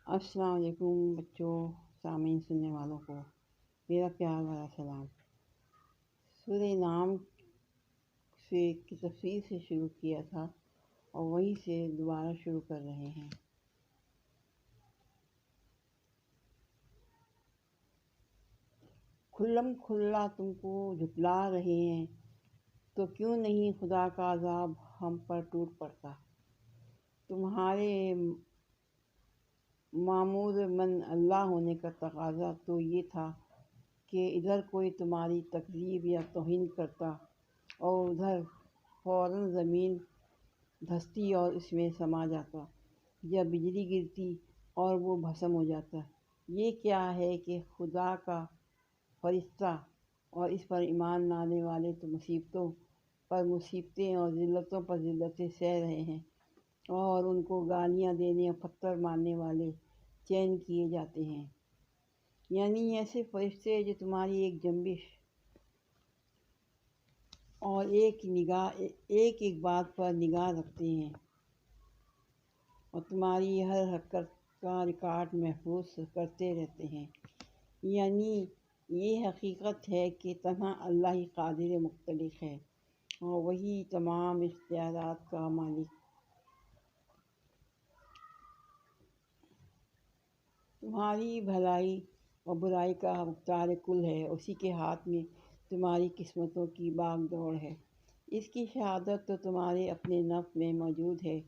السلام علیکم بچوں، سامعین، سننے والوں کو میرا پیار بھرا سلام۔ سورہ نام سے کی تفسیر سے شروع کیا تھا اور وہیں سے دوبارہ شروع کر رہے ہیں۔ کھلم کھلا تم کو جھٹلا رہے ہیں تو کیوں نہیں خدا کا عذاب ہم پر ٹوٹ پڑتا۔ تمہارے معمور من اللہ ہونے کا تقاضا تو یہ تھا کہ ادھر کوئی تمہاری تکذیب یا توہین کرتا اور ادھر فوراً زمین دھستی اور اس میں سما جاتا، یا بجلی گرتی اور وہ بھسم ہو جاتا۔ یہ کیا ہے کہ خدا کا فرشتہ اور اس پر ایمان لانے والے تو مصیبتوں پر مصیبتیں اور ذلتوں پر ذلتیں سہ رہے ہیں، اور ان کو گالیاں دینے اور پتھر مارنے والے چین کیے جاتے ہیں۔ یعنی ایسے فرشتے جو تمہاری ایک جنبش اور ایک بات پر نگاہ رکھتے ہیں اور تمہاری ہر حرکت کا ریکارڈ محفوظ کرتے رہتے ہیں۔ یعنی یہ حقیقت ہے کہ تنہا اللہ ہی قادر مختلف ہے اور وہی تمام اختیارات کا مالک۔ تمہاری بھلائی اور برائی کا مختار کل ہے، اسی کے ہاتھ میں تمہاری قسمتوں کی باغ دوڑ ہے۔ اس کی شہادت تو تمہارے اپنے نفس میں موجود ہے۔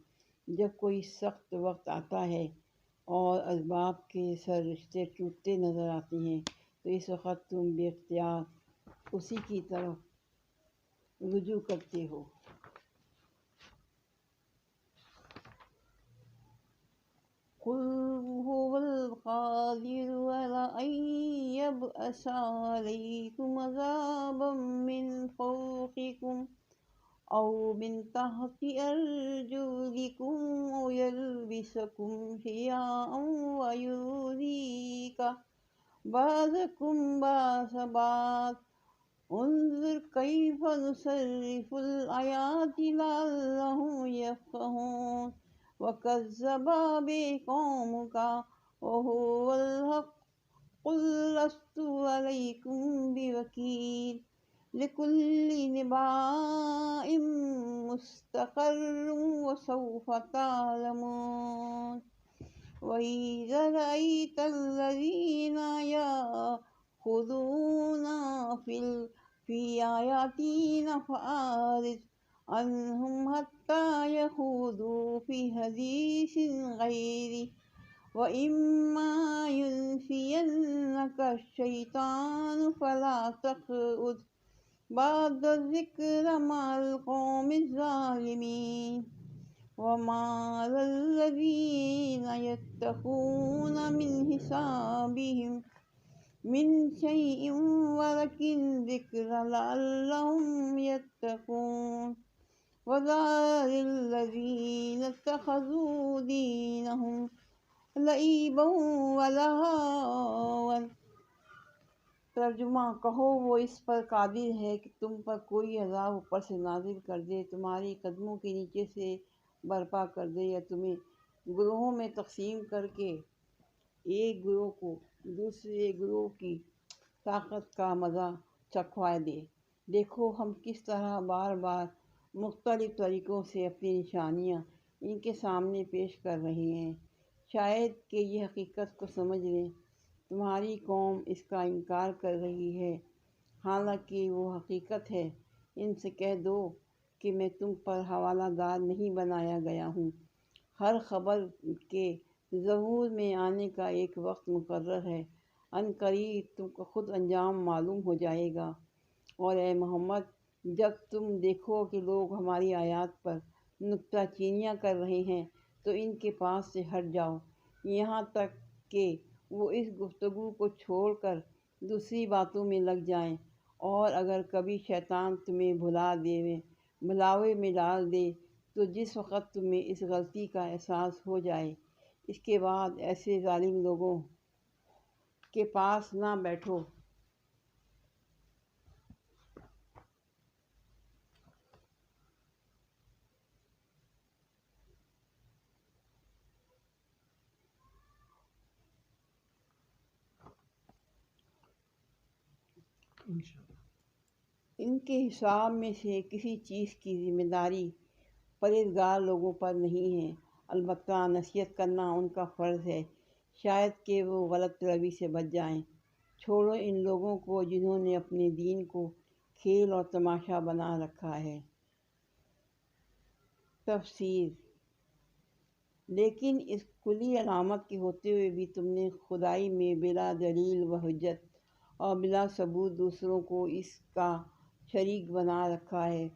جب کوئی سخت وقت آتا ہے اور اسباب کے سر رشتے ٹوٹتے نظر آتے ہیں تو اس وقت تم بے اختیار اسی کی طرف رجوع کرتے ہو۔ قُلْ هُوَ الْقَادِرُ عَلَىٰ أَن يَبْعَثَ عَلَيْكُمْ عَذَابًا مِّن فَوْقِكُمْ أَوْ مِن تَحْتِ أَرْجُلِكُمْ أَوْ يَلْبِسَكُمْ شِيَعًا وَيُذِيقَ بَعْضَكُم بَأْسَ بَعْضٍ انظُرْ كَيْفَ نُصَرِّفُ الْآيَاتِ لَعَلَّهُمْ يَفْقَهُونَ وَكَذَّبَ بِقَوْمُكَ وَهُوَ الْحَقُّ قُل لَّسْتُ عَلَيْكُم بِوَكِيلٍ لِّكُلِّ نَبَإٍ مُّسْتَقَرٌّ وَسَوْفَ تَعْلَمُونَ وَإِذَا رَأَيْتَ الَّذِينَ يَخُوضُونَ فِي آيَاتِنَا فَأَعْرِضْ عنهم حتى يخوضوا في حديث غيره وإما ينسينك الشيطان فلا تقعد بعد الذكر مع القوم الظالمين وما على الذين يتقون من حسابهم من شيء ولكن ذكر لعلهم يتقون وَذَرِ الَّذِينَ اتَّخَذُوا دِينَهُمْ لَعِبًا وَلَهْوًا۔ ترجمہ: کہو وہ اس پر قادر ہے کہ تم پر کوئی عذاب اوپر سے نازل کر دے، تمہاری قدموں کے نیچے سے برپا کر دے، یا تمہیں گروہوں میں تقسیم کر کے ایک گروہ کو دوسرے گروہ کی طاقت کا مزہ چکھوا دے۔ دیکھو ہم کس طرح بار بار مختلف طریقوں سے اپنی نشانیاں ان کے سامنے پیش کر رہے ہیں، شاید کہ یہ حقیقت کو سمجھ لیں۔ تمہاری قوم اس کا انکار کر رہی ہے، حالانکہ وہ حقیقت ہے۔ ان سے کہہ دو کہ میں تم پر حوالہ دار نہیں بنایا گیا ہوں۔ ہر خبر کے ظہور میں آنے کا ایک وقت مقرر ہے، عن قریب تم کو خود انجام معلوم ہو جائے گا۔ اور اے محمد، جب تم دیکھو کہ لوگ ہماری آیات پر نکتہ چینیاں کر رہے ہیں تو ان کے پاس سے ہٹ جاؤ، یہاں تک کہ وہ اس گفتگو کو چھوڑ کر دوسری باتوں میں لگ جائیں، اور اگر کبھی شیطان تمہیں بھلاوے میں ڈال دے تو جس وقت تمہیں اس غلطی کا احساس ہو جائے، اس کے بعد ایسے ظالم لوگوں کے پاس نہ بیٹھو۔ ان کے حساب میں سے کسی چیز کی ذمہ داری پرہیزگار لوگوں پر نہیں ہے، البتہ نصیحت کرنا ان کا فرض ہے، شاید کہ وہ غلط روی سے بچ جائیں۔ چھوڑو ان لوگوں کو جنہوں نے اپنے دین کو کھیل اور تماشا بنا رکھا ہے۔ تفسیر: لیکن اس کلی علامت کے ہوتے ہوئے بھی تم نے خدائی میں بلا دلیل و حجت اور بلا ثبوت دوسروں کو اس کا شریک بنا رکھا ہے،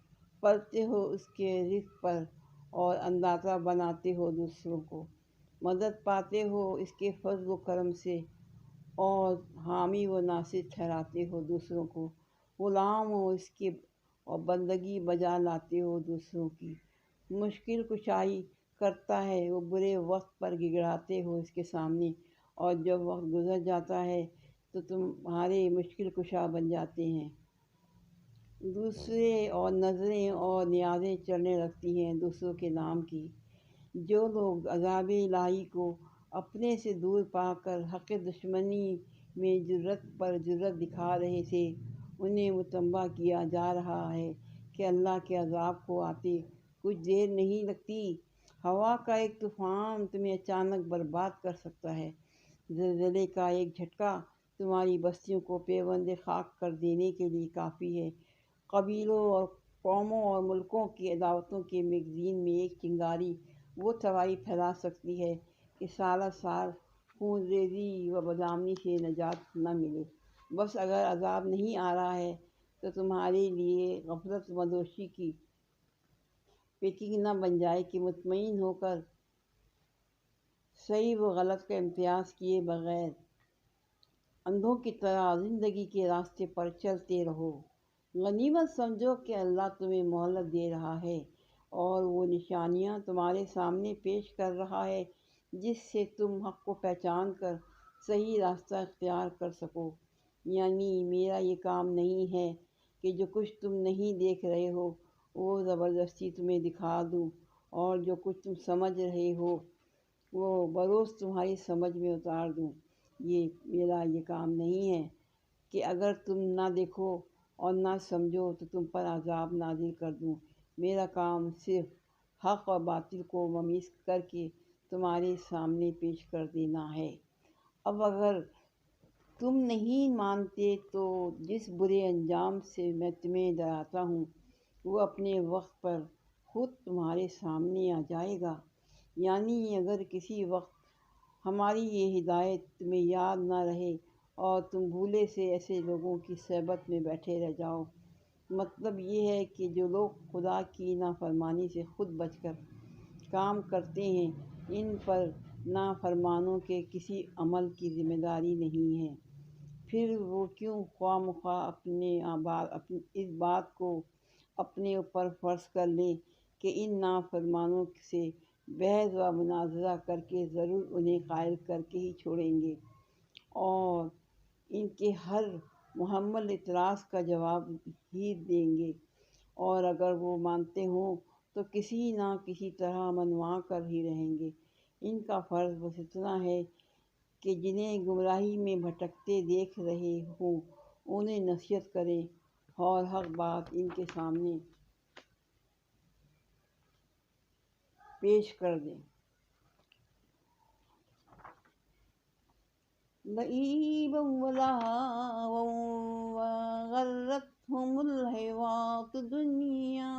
پڑھتے ہو اس کے رزق پر اور اندازہ بناتے ہو دوسروں کو، مدد پاتے ہو اس کے فضل و کرم سے اور حامی و ناصر ٹھہراتے ہو دوسروں کو، غلام ہو اس کے اور بندگی بجا لاتے ہو دوسروں کی، مشکل کشائی کرتا ہے وہ برے وقت پر گڑگڑاتے ہو اس کے سامنے، اور جب وقت گزر جاتا ہے تو تمہارے مشکل کشا بن جاتے ہیں۔ دوسرے اور نظریں اور نیازیں چڑھنے لگتی ہیں دوسروں کے نام کی۔ جو لوگ عذاب الہی کو اپنے سے دور پا کر حق دشمنی میں جرات پر جرات دکھا رہے تھے، انہیں متنبہ کیا جا رہا ہے کہ اللہ کے عذاب کو آتے کچھ دیر نہیں لگتی۔ ہوا کا ایک طوفان تمہیں اچانک برباد کر سکتا ہے، زلزلے کا ایک جھٹکا تمہاری بستیوں کو پیوند خاک کر دینے کے لیے کافی ہے۔ قبیلوں اور قوموں اور ملکوں کی عداوتوں کے میگزین میں ایک چنگاری وہ تباہی پھیلا سکتی ہے کہ سالہ سال خون ریزی و بدامنی سے نجات نہ ملے۔ بس اگر عذاب نہیں آ رہا ہے تو تمہارے لیے غفلت و مدوشی کی پیکنگ نہ بن جائے کہ مطمئن ہو کر صحیح و غلط کا امتیاز کیے بغیر اندھوں کی طرح زندگی کے راستے پر چلتے رہو۔ غنیمت سمجھو کہ اللہ تمہیں مہلت دے رہا ہے اور وہ نشانیاں تمہارے سامنے پیش کر رہا ہے جس سے تم حق کو پہچان کر صحیح راستہ اختیار کر سکو۔ یعنی میرا یہ کام نہیں ہے کہ جو کچھ تم نہیں دیکھ رہے ہو وہ زبردستی تمہیں دکھا دوں، اور جو کچھ تم سمجھ رہے ہو وہ بروز تمہاری سمجھ میں اتار دوں۔ میرا یہ کام نہیں ہے کہ اگر تم نہ دیکھو اور نہ سمجھو تو تم پر عذاب نازل کر دوں۔ میرا کام صرف حق اور باطل کو ممیز کر کے تمہارے سامنے پیش کر دینا ہے۔ اب اگر تم نہیں مانتے تو جس برے انجام سے میں تمہیں ڈراتا ہوں وہ اپنے وقت پر خود تمہارے سامنے آ جائے گا۔ یعنی اگر کسی وقت ہماری یہ ہدایت تمہیں یاد نہ رہے اور تم بھولے سے ایسے لوگوں کی صحبت میں بیٹھے رہ جاؤ، مطلب یہ ہے کہ جو لوگ خدا کی نافرمانی سے خود بچ کر کام کرتے ہیں ان پر نافرمانوں کے کسی عمل کی ذمہ داری نہیں ہے، پھر وہ کیوں خواہ مخواہ اس بات کو اپنے اوپر فرض کر لیں کہ ان نافرمانوں سے بحث و مناظرہ کر کے ضرور انہیں قائل کر کے ہی چھوڑیں گے اور ان کے ہر محمل اعتراض کا جواب ہی دیں گے، اور اگر وہ مانتے ہوں تو کسی نہ کسی طرح منوا کر ہی رہیں گے۔ ان کا فرض بس اتنا ہے کہ جنہیں گمراہی میں بھٹکتے دیکھ رہے ہوں انہیں نصیحت کریں اور حق بات ان کے سامنے پیش کر دیں۔ لعیبا ولہوا وغرتہم الحیوۃ الدنیا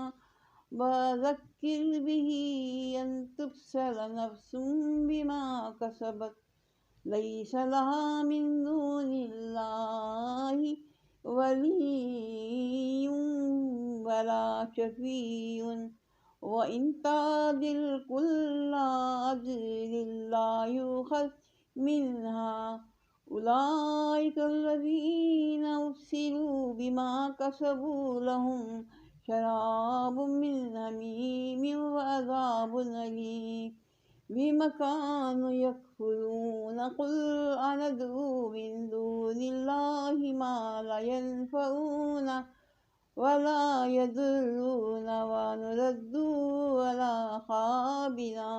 فذکر بہ ان تبصر نفس بما کسبت لیس لہا من دون اللہ ولی ولا شفیع وَإِن تَعْدِلْ كُلَّ عَدْلٍ لَّا يُؤْخَذْ مِنْهَا أُولَٰئِكَ الَّذِينَ أُبْسِلُوا بِمَا كَسَبُوا لَهُمْ شَرَابٌ مِّنْ حَمِيمٍ وَعَذَابٌ أَلِيمٌ بِمَا كَانُوا يَكْفُرُونَ قُلْ أَنَدْعُو مِن دُونِ اللَّهِ مَا لَا يَنفَعُنَا ولا يضرون ونرد ولا خابنا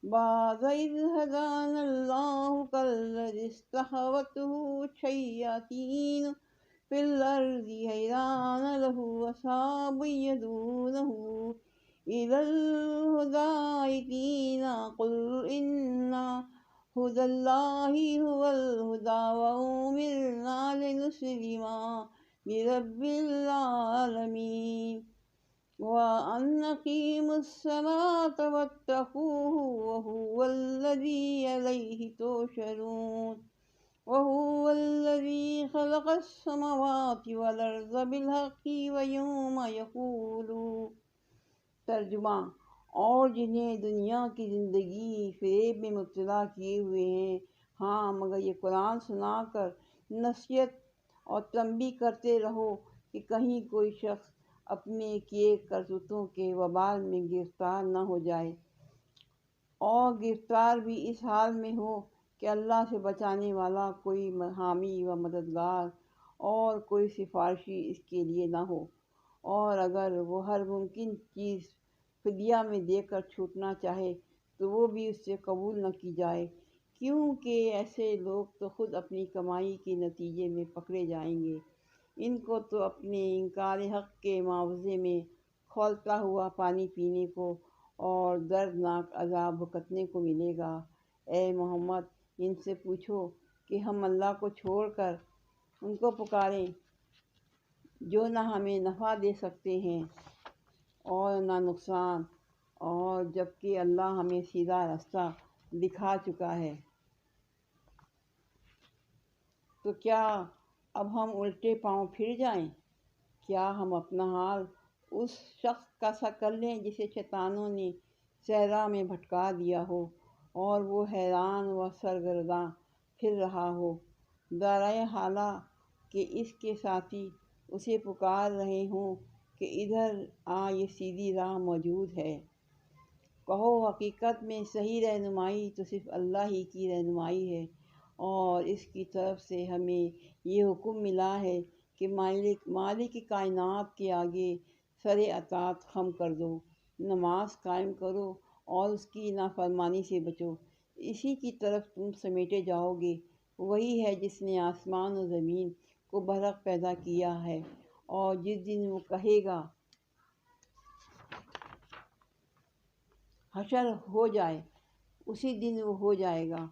بعد إذ هدانا الله كالذي استهوته الشياطين في الأرض حيران له أصحاب يدونه إلى الهدى ائتنا قل إن هدى الله هو الهدى وأمرنا لنسلم لرب العالمين وأن نقيموا الصلاة واتقوه وهو الذي إليه تحشرون وهو الذي خلق السماوات والأرض بالحق ويوم يقول. ترجمہ: اور جنہیں دنیا کی زندگی فریب میں مبتلا کیے ہوئے ہیں، ہاں مگر یہ قرآن سنا کر نصیحت اور تنبیہ کرتے رہو کہ کہیں کوئی شخص اپنے کیے کرتوتوں کے وبال میں گرفتار نہ ہو جائے، اور گرفتار بھی اس حال میں ہو کہ اللہ سے بچانے والا کوئی حامی و مددگار اور کوئی سفارشی اس کے لیے نہ ہو، اور اگر وہ ہر ممکن چیز فدیہ میں دے کر چھوٹنا چاہے تو وہ بھی اس سے قبول نہ کی جائے، کیونکہ ایسے لوگ تو خود اپنی کمائی کے نتیجے میں پکڑے جائیں گے۔ ان کو تو اپنے انکار حق کے معاوضے میں کھولتا ہوا پانی پینے کو اور دردناک عذاب بھگتنے کو ملے گا۔ اے محمد، ان سے پوچھو کہ ہم اللہ کو چھوڑ کر ان کو پکاریں جو نہ ہمیں نفع دے سکتے ہیں اور نہ نقصان، اور جبکہ اللہ ہمیں سیدھا راستہ دکھا چکا ہے، تو کیا اب ہم الٹے پاؤں پھر جائیں؟ کیا ہم اپنا حال اس شخص کا سا کر لیں جسے شیطانوں نے صحرا میں بھٹکا دیا ہو اور وہ حیران و سرگرداں پھر رہا ہو، دارائے حالہ کہ اس کے ساتھی اسے پکار رہے ہوں کہ ادھر آ، یہ سیدھی راہ موجود ہے۔ کہو، حقیقت میں صحیح رہنمائی تو صرف اللہ ہی کی رہنمائی ہے، اور اس کی طرف سے ہمیں یہ حکم ملا ہے کہ مالک کائنات کے آگے سر اطاعت خم کر دو، نماز قائم کرو اور اس کی نافرمانی سے بچو، اسی کی طرف تم سمیٹے جاؤ گے۔ وہی ہے جس نے آسمان و زمین کو برحق پیدا کیا ہے، اور جس دن وہ کہے گا حشر ہو جائے، اسی دن وہ ہو جائے گا۔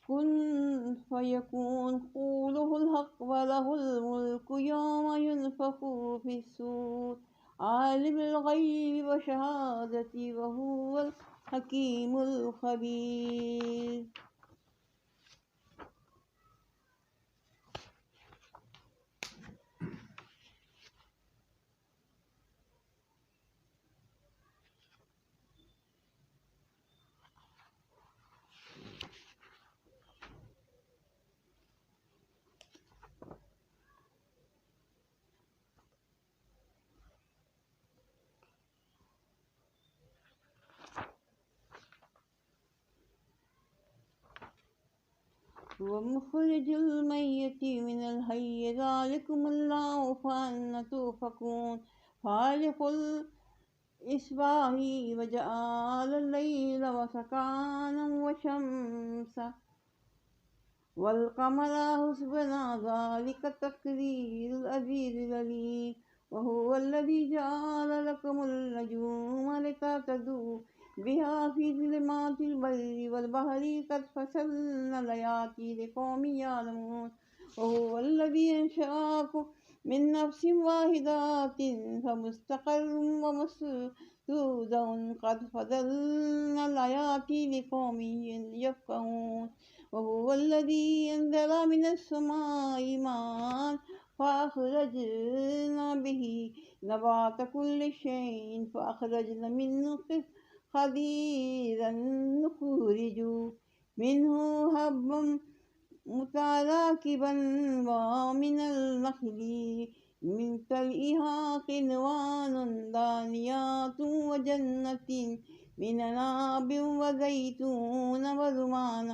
کن فیکون قولہ الحق ولہ الملک یوم ینفخ فی الصور عالم الغیب وشہادۃ وہو الحکیم الخبیر۔ ومخرج المیت من الحی ذالکم اللہ فأنا توفکون۔ فالق الإصباح وجعل الليل وسكانا والشمس والقمر حسبانا ذلك تقدير العزيز العليم۔ وهو الذي جعل لكم النجوم لتهتدوا بها في ظلمات البر والبحر قد فصلنا الآيات لقوم يعلمون۔ وهو الذي أنشأكم من نفس واحدة فمستقر ومستودع قد فصلنا الآيات لقوم يفقهون۔ وهو الذي أنزل من السماء ماء فأخرجنا به نبات كل شيء فأخرجنا منه حديدا نخرج منه حبا متراكبا ومن النخل من طلعها قنوان دانيات وجنة من أعناب وزيتون ورمان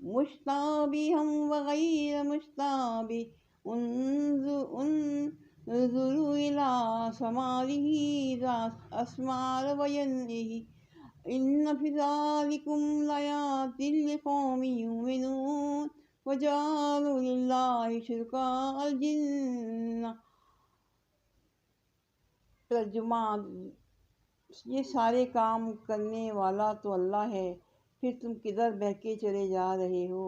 مشتبها وغير مشتبه انظروا إلى ثمره إذا أثمر وينعه إن في ذلكم لآيات لقوم يؤمنون۔ وَجَعَلُوا لِلَّهِ شُرَكَاءَ الْجِنَّ۔ ترجمہ: یہ سارے کام کرنے والا تو اللہ ہے، پھر تم کدھر بہکے چلے جا رہے ہو؟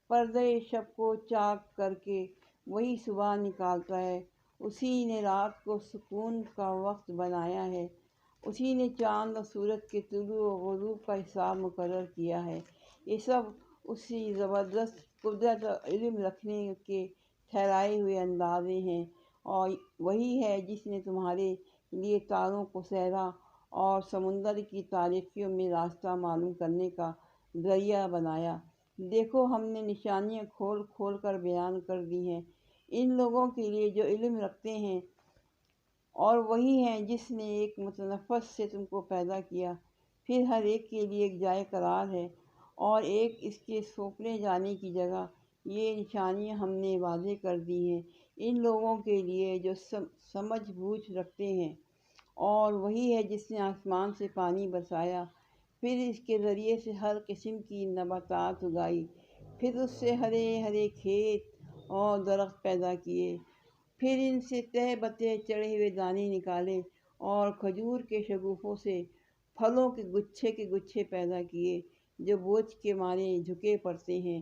پردہ شب کو چاک کر کے وہی صبح نکالتا ہے، اسی نے رات کو سکون کا وقت بنایا ہے، اسی نے چاند اور سورج کے طلوع و غروب کا حساب مقرر کیا ہے۔ یہ سب اسی زبردست قدرت اور علم رکھنے کے ٹھہرائے ہوئے اندازے ہیں، اور وہی ہے جس نے تمہارے لیے تاروں کو صحرا اور سمندر کی تاریکیوں میں راستہ معلوم کرنے کا ذریعہ بنایا۔ دیکھو، ہم نے نشانیاں کھول کھول کر بیان کر دی ہیں ان لوگوں کے لیے جو علم رکھتے ہیں، اور وہی ہے جس نے ایک متنفس سے تم کو پیدا کیا، پھر ہر ایک کے لیے ایک جائے قرار ہے اور ایک اس کے سونپنے جانے کی جگہ۔ یہ نشانیاں ہم نے واضح کر دی ہیں ان لوگوں کے لیے جو سمجھ بوجھ رکھتے ہیں، اور وہی ہے جس نے آسمان سے پانی برسایا، پھر اس کے ذریعے سے ہر قسم کی نباتات اگائی، پھر اس سے ہرے ہرے کھیت اور درخت پیدا کیے، پھر ان سے تہ بتہ چڑھے ہوئے دانے نکالے اور کھجور کے شگوفوں سے پھلوں کے گچھے پیدا کیے جو بوجھ کے مارے جھکے پڑتے ہیں،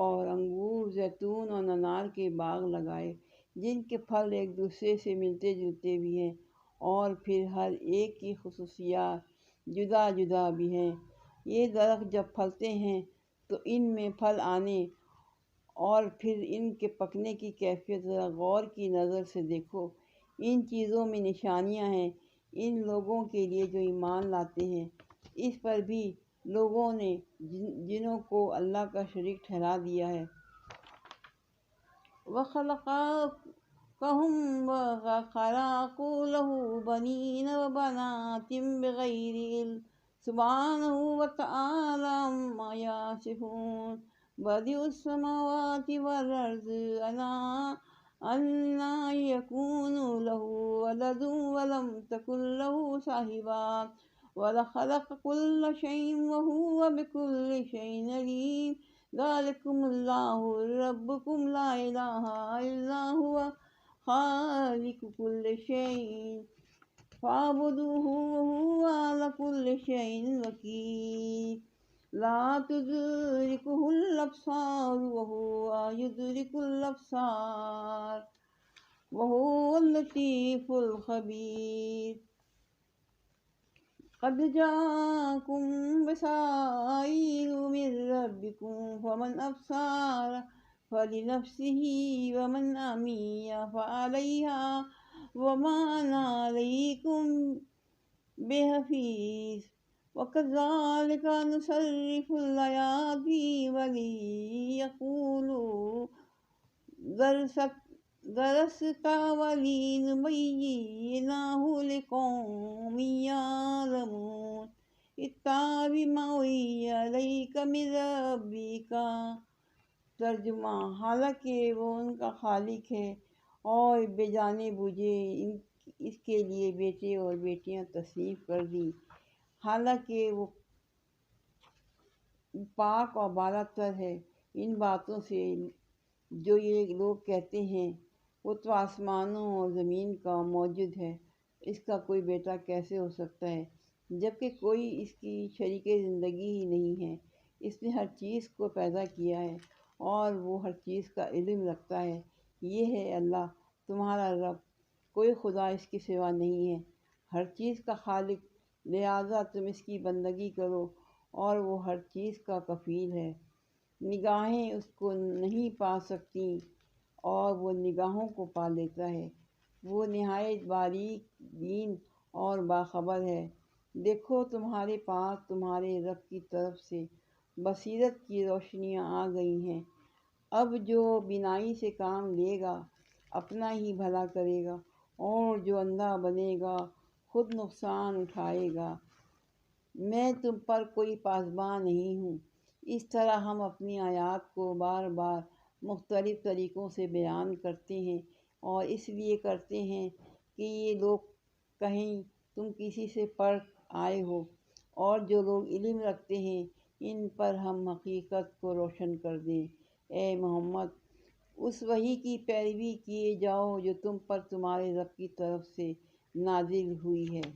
اور انگور، زیتون اور انار کے باغ لگائے جن کے پھل ایک دوسرے سے ملتے جلتے بھی ہیں، اور پھر ہر ایک کی خصوصیات جدا جدا بھی ہیں۔ یہ درخت جب پھلتے ہیں تو ان میں پھل آنے اور پھر ان کے پکنے کی کیفیت ذرا غور کی نظر سے دیکھو۔ ان چیزوں میں نشانیاں ہیں ان لوگوں کے لیے جو ایمان لاتے ہیں۔ اس پر بھی لوگوں نے جنوں کو اللہ کا شریک ٹھہرا دیا ہے۔ وَخَلَقَكُمْ وَخَلَقُوا لَهُ بَنِينَ وَبَنَاتٍ بِغَيْرِ عِلْمٍ سُبْحَانَهُ وَتَعَالَىٰ عَمَّا يَصِفُونَ۔ بَدِيعُ السَّمَاوَاتِ وَالْأَرْضِ أَنَّىٰ يَكُونُ لَهُ وَلَدٌ وَلَمْ تَكُن لَّهُ صَاحِبَةٌ وَخَلَقَ كُلَّ شَيْءٍ وَهُوَ بِكُلِّ شَيْءٍ عَلِيمٌ۔ ذَٰلِكُمُ اللَّهُ رَبُّكُمْ لَا إِلَٰهَ إِلَّا هُوَ خَالِقُ كُلِّ شَيْءٍ فَاعْبُدُوهُ وَهُوَ عَلَىٰ كُلِّ شَيْءٍ وَكِيلٌ۔ لَا تُدْرِكُهُ الْأَبْصَارُ وَهُوَ يُدْرِكُ الْأَبْصَارَ وَهُوَ اللَّطِيفُ الْخَبِيرُ۔ قَدْ جَاءَكُم بَصَائِرُ مِن رَّبِّكُمْ فَمَنْ أَبْصَرَ فَلِنَفْسِهِ وَمَنْ عَمِيَ فَعَلَيْهَا وَمَا أَنَا عَلَيْكُمْ بِحَفِيظٍ۔ وَكَذَٰلِكَ نُصَرِّفُ الْآيَاتِ وَلِيَقُولُوا دَرَسْتَ وَلِنُبَيِّنَهُ لِقَوْمٍ يَعْلَمُونَ۔ اتَّبِعْ مَا أُوحِيَ إِلَيْكَ مِن رَّبِّكَ۔ ترجمہ: حالانکہ وہ ان کا خالق ہے اور بے جانے بوجھے اس کے لیے بیٹے اور بیٹیاں تصنیف کر دیں، حالانکہ وہ پاک اور بالا تر ہے ان باتوں سے جو یہ لوگ کہتے ہیں۔ وہ تو آسمانوں اور زمین کا موجد ہے، اس کا کوئی بیٹا کیسے ہو سکتا ہے جبکہ کوئی اس کی شریک زندگی ہی نہیں ہے۔ اس نے ہر چیز کو پیدا کیا ہے اور وہ ہر چیز کا علم رکھتا ہے۔ یہ ہے اللہ تمہارا رب، کوئی خدا اس کے سوا نہیں ہے، ہر چیز کا خالق، لہٰذا تم اس کی بندگی کرو، اور وہ ہر چیز کا کفیل ہے۔ نگاہیں اس کو نہیں پا سکتیں اور وہ نگاہوں کو پا لیتا ہے۔ وہ نہایت باریک بین اور باخبر ہے۔ دیکھو، تمہارے پاس تمہارے رب کی طرف سے بصیرت کی روشنیاں آ گئی ہیں۔ اب جو بینائی سے کام لے گا اپنا ہی بھلا کرے گا، اور جو اندھا بنے گا خود نقصان اٹھائے گا۔ میں تم پر کوئی پاسباں نہیں ہوں۔ اس طرح ہم اپنی آیات کو بار بار مختلف طریقوں سے بیان کرتے ہیں، اور اس لیے کرتے ہیں کہ یہ لوگ کہیں تم کسی سے پڑھ آئے ہو، اور جو لوگ علم رکھتے ہیں ان پر ہم حقیقت کو روشن کر دیں۔ اے محمد اس وحی کی پیروی کیے جاؤ جو تم پر تمہارے رب کی طرف سے نازل ہوئی ہے۔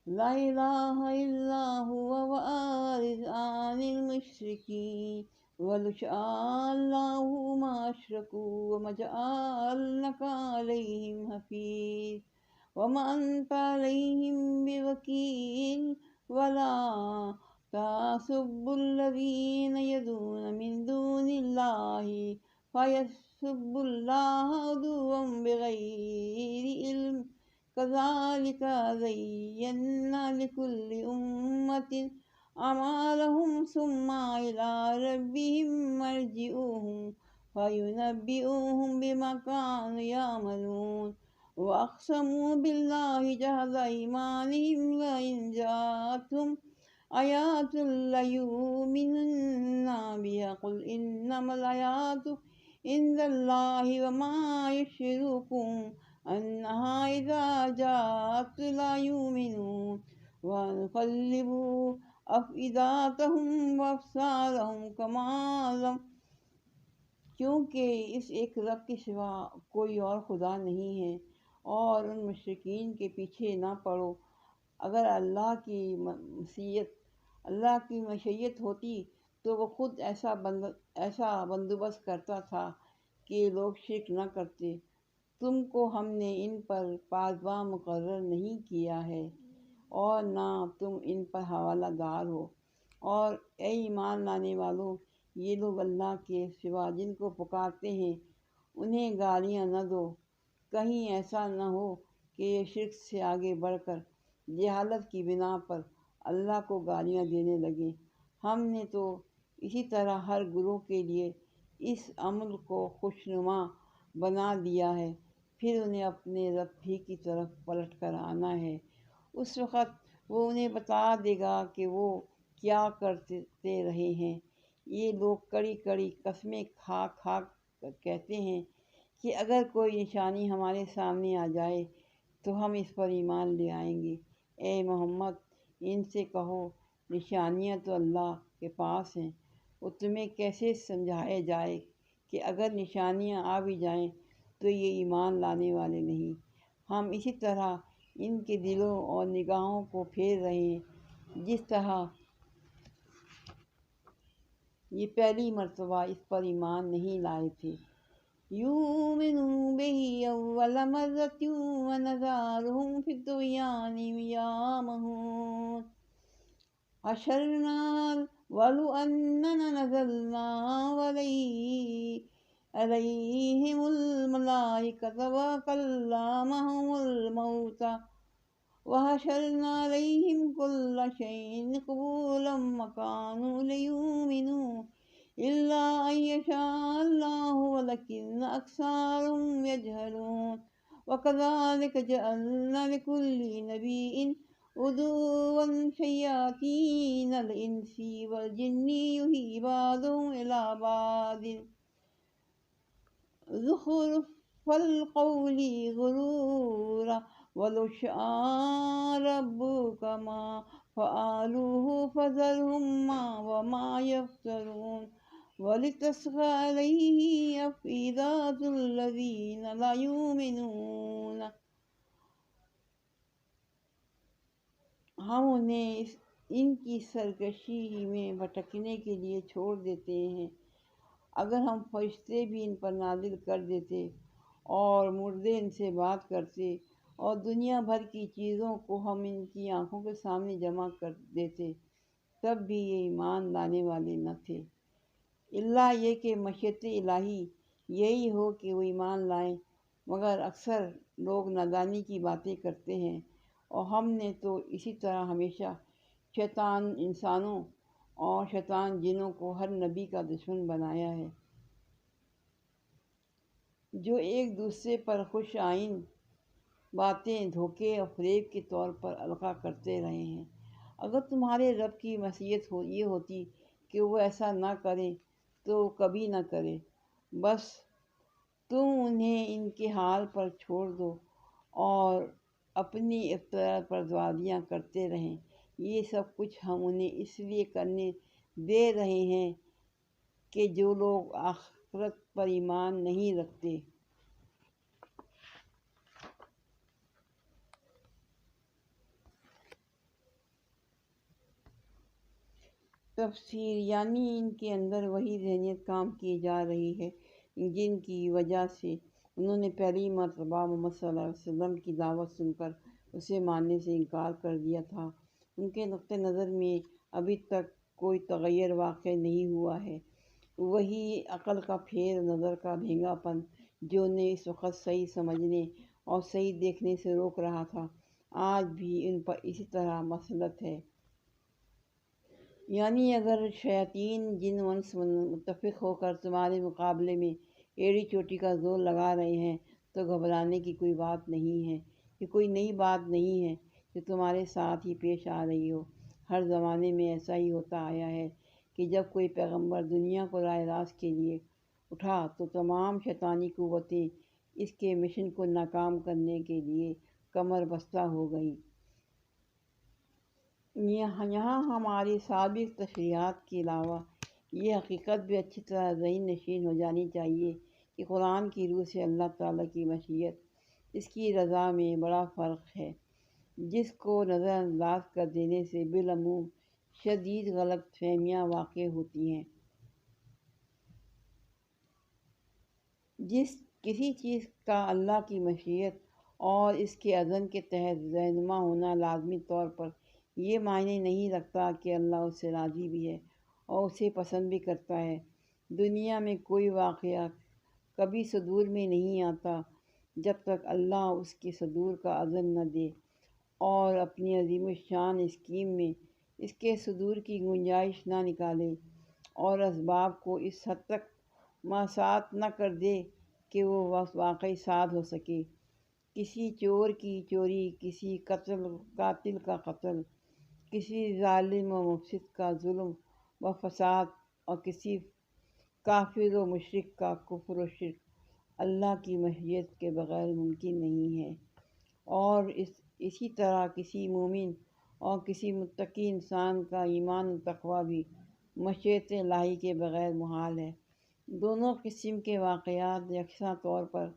لا الہ الا هو وأعرض عن المشرکین ولو شاء اللہ ما اشرکوا وما جعلناک علیہم حفیظ وما انت علیہم بوکیل ولا تسبوا الذین يدعون من دون اللہ فیسبوا اللہ عدوا بغیر علم كذلك زينا لكل أمة أعمالهم ثم إلى ربهم مرجعهم فينبئهم بما كانوا يعملون وأقسموا بالله جهد أيمانهم لئن جاءتهم آيات ليؤمنن بها قل إنما الآيات عند الله وما يشركون أنها إذا جاءت لا يؤمنون ونقلب أفئدتهم وأبصارهم كما لم کیونکہ اس ایک رب کے سوا کوئی اور خدا نہیں ہے، اور ان مشرکین کے پیچھے نہ پڑو۔ اگر اللہ کی مشیت ہوتی تو وہ خود ایسا بندوبست کرتا تھا کہ لوگ شرک نہ کرتے۔ تم کو ہم نے ان پر پاسباں مقرر نہیں کیا ہے اور نہ تم ان پر حوالہ دار ہو۔ اور اے ایمان لانے والوں، یہ لوگ اللہ کے سوا جن کو پکارتے ہیں انہیں گالیاں نہ دو، کہیں ایسا نہ ہو کہ یہ شرک سے آگے بڑھ کر جہالت کی بنا پر اللہ کو گالیاں دینے لگیں۔ ہم نے تو اسی طرح ہر گروہ کے لیے اس عمل کو خوشنما بنا دیا ہے، پھر انہیں اپنے رب ہی کی طرف پلٹ کر آنا ہے۔ اس وقت وہ انہیں بتا دے گا کہ وہ کیا کرتے رہے ہیں۔ یہ لوگ کڑی کڑی قسمیں کھا کھا کر کہتے ہیں کہ اگر کوئی نشانی ہمارے سامنے آ جائے تو ہم اس پر ایمان لے آئیں گے۔ اے محمد ان سے کہو نشانیاں تو اللہ کے پاس ہیں، وہ تمہیں کیسے سمجھایا جائے کہ اگر نشانیاں آ بھی جائیں تو یہ ایمان لانے والے نہیں۔ ہم اسی طرح ان کے دلوں اور نگاہوں کو پھیر رہے ہیں جس طرح یہ پہلی مرتبہ اس پر ایمان نہیں لائے تھے۔ یؤمنوا بہ اول مرۃ ونذرہم فی الطغیان یعمہون حشرنا ولو اننا نزلنا علیہم الملائکۃ وکلمہم الموتى وحشرنا علیہم کل شیء قبلا وکانوا لیؤمنوا الا ان یشاء اللہ ولکن اکثرهم یجہلون وکذلک جعلنا لکل نبی عدوا شیاطین الانس والجن یوحی بعضهم الی بعض زخرف القول غرورا ولو شاء ربک ما فعلوه فذرهم وما یفترون ولتصغى علیہ افئدۃ الذین لا یؤمنون۔ ہم انہیں ان کی سرکشی میں بھٹکنے کے لیے چھوڑ دیتے ہیں۔ اگر ہم فرشتے بھی ان پر نازل کر دیتے اور مردے ان سے بات کرتے اور دنیا بھر کی چیزوں کو ہم ان کی آنکھوں کے سامنے جمع کر دیتے تب بھی یہ ایمان لانے والے نہ تھے، الا یہ کہ مشیت الہی یہی ہو کہ وہ ایمان لائیں، مگر اکثر لوگ نادانی کی باتیں کرتے ہیں۔ اور ہم نے تو اسی طرح ہمیشہ شیطان انسانوں اور شیطان جنوں کو ہر نبی کا دشمن بنایا ہے، جو ایک دوسرے پر خوش آئند باتیں دھوکے اور فریب کے طور پر القاء کرتے رہے ہیں۔ اگر تمہارے رب کی مشیت یہ ہوتی کہ وہ ایسا نہ کرے تو کبھی نہ کرے، بس تم انہیں ان کے حال پر چھوڑ دو اور اپنی افطار پروازیاں کرتے رہیں۔ یہ سب کچھ ہم انہیں اس لیے کرنے دے رہے ہیں کہ جو لوگ آخرت پر ایمان نہیں رکھتے تفسیر، یعنی ان کے اندر وہی ذہنیت کام کی جا رہی ہے جن کی وجہ سے انہوں نے پہلی مرتبہ محمد صلی اللہ علیہ وسلم کی دعوت سن کر اسے ماننے سے انکار کر دیا تھا۔ ان کے نقطہ نظر میں ابھی تک کوئی تغیر واقع نہیں ہوا ہے۔ وہی عقل کا پھیر، نظر کا بھینگا پن جو انہیں اس وقت صحیح سمجھنے اور صحیح دیکھنے سے روک رہا تھا، آج بھی ان پر اسی طرح مسلط ہے۔ یعنی اگر شیاطین جن و انس متفق ہو کر تمہارے مقابلے میں ایڑی چوٹی کا زور لگا رہے ہیں تو گھبرانے کی کوئی بات نہیں ہے۔ یہ کوئی نئی بات نہیں ہے جو تمہارے ساتھ ہی پیش آ رہی ہو۔ ہر زمانے میں ایسا ہی ہوتا آیا ہے کہ جب کوئی پیغمبر دنیا کو راہ راست کے لیے اٹھا تو تمام شیطانی قوتیں اس کے مشن کو ناکام کرنے کے لیے کمر بستہ ہو گئیں۔ یہاں ہماری سابق تشریحات کے علاوہ یہ حقیقت بھی اچھی طرح ذہن نشین ہو جانی چاہیے کہ قرآن کی روح سے اللہ تعالیٰ کی مشیت، اس کی رضا میں بڑا فرق ہے، جس کو نظر انداز کر دینے سے بالعموم شدید غلط فہمیاں واقع ہوتی ہیں۔ کسی چیز کا اللہ کی مشیت اور اس کے اذن کے تحت رہنما ہونا لازمی طور پر یہ معنی نہیں رکھتا کہ اللہ اس سے راضی بھی ہے اور اسے پسند بھی کرتا ہے۔ دنیا میں کوئی واقعہ کبھی صدور میں نہیں آتا جب تک اللہ اس کے صدور کا اذن نہ دے اور اپنی عظیم الشان اسکیم میں اس کے صدور کی گنجائش نہ نکالے اور اسباب کو اس حد تک ماسات نہ کر دے کہ وہ واقعی ساد ہو سکے۔ کسی چور کی چوری، کسی قاتل کا قتل، کسی ظالم و مفسد کا ظلم و فساد اور کسی کافر و مشرک کا کفر و شرک اللہ کی مشیت کے بغیر ممکن نہیں ہے، اور اسی طرح کسی مومن اور کسی متقی انسان کا ایمان و تقویٰ بھی مشیت الہی کے بغیر محال ہے۔ دونوں قسم کے واقعات یکساں طور پر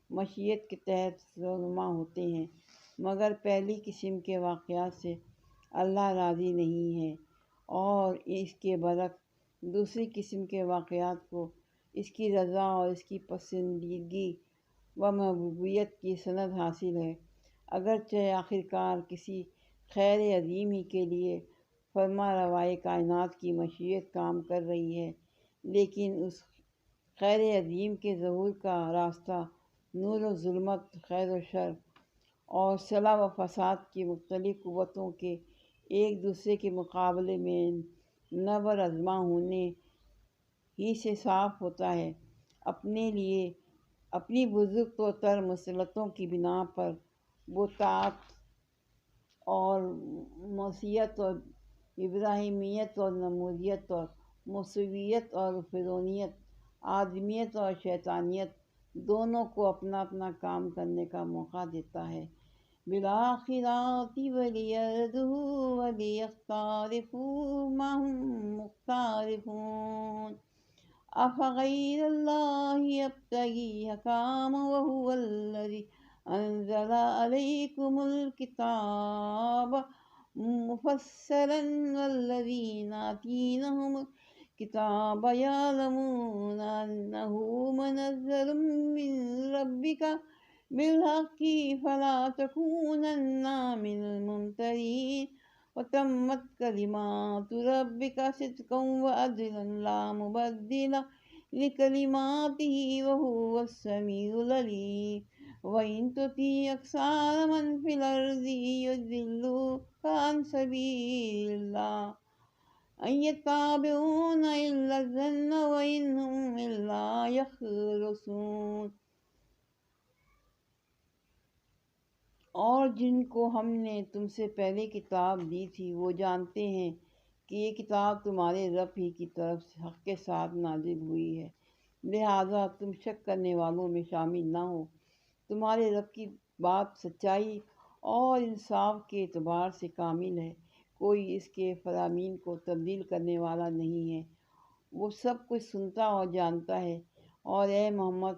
مشیت کے تحت رونما ہوتے ہیں، مگر پہلی قسم کے واقعات سے اللہ راضی نہیں ہے اور اس کے برعکس دوسری قسم کے واقعات کو اس کی رضا اور اس کی پسندیدگی و محبوبیت کی سند حاصل ہے۔ اگرچہ آخرکار کسی خیر عظیم ہی کے لیے فرما روائے کائنات کی مشیت کام کر رہی ہے، لیکن اس خیر عظیم کے ظہور کا راستہ نور و ظلمت، خیر و شر اور صلاح و فساد کی مختلف قوتوں کے ایک دوسرے کے مقابلے میں نبر آزما ہونے ہی سے صاف ہوتا ہے۔ اپنے لیے اپنی بزرگ تر مسلطوں کی بنا پر وہ طاعت اور مسیحیت اور ابراہیمیت اور نمرودیت اور موسویت اور فرعونیت، آدمیت اور شیطانیت دونوں کو اپنا اپنا کام کرنے کا موقع دیتا ہے۔ بالآخرات ولیرضوا ولیختارفوا ما هم مختارفون افغیر اللہ یبتغی حکاما وهو الذی انزل علیکم الکتاب مفصلا والذین آتیناہم الکتاب یعلمون انہ منزل من ربک بالحق فلا تکونن من الممترین وتمت کلمات ربک صدقا وعدلا لا مبدل لکلماتہ وہو السمیع العلیم وَإِن تُطِعْ أَكْثَرَ مَنْ فِي الْأَرْضِ يُضِلُّوكَ عَنْ سَبِيلِ اللَّهِ إِنْ يَتَّبِعُونَ إِلَّا الظَّنَّ وَإِنْ هُمْ إِلَّا يَخْرُصُونَ۔ اور جن کو ہم نے تم سے پہلے کتاب دی تھی وہ جانتے ہیں کہ یہ کتاب تمہارے رب ہی کی طرف سے حق کے ساتھ نازل ہوئی ہے، لہٰذا تم شک کرنے والوں میں شامل نہ ہو۔ تمہارے رب کی بات سچائی اور انصاف کے اعتبار سے کامل ہے، کوئی اس کے فرامین کو تبدیل کرنے والا نہیں ہے، وہ سب کچھ سنتا اور جانتا ہے۔ اور اے محمد،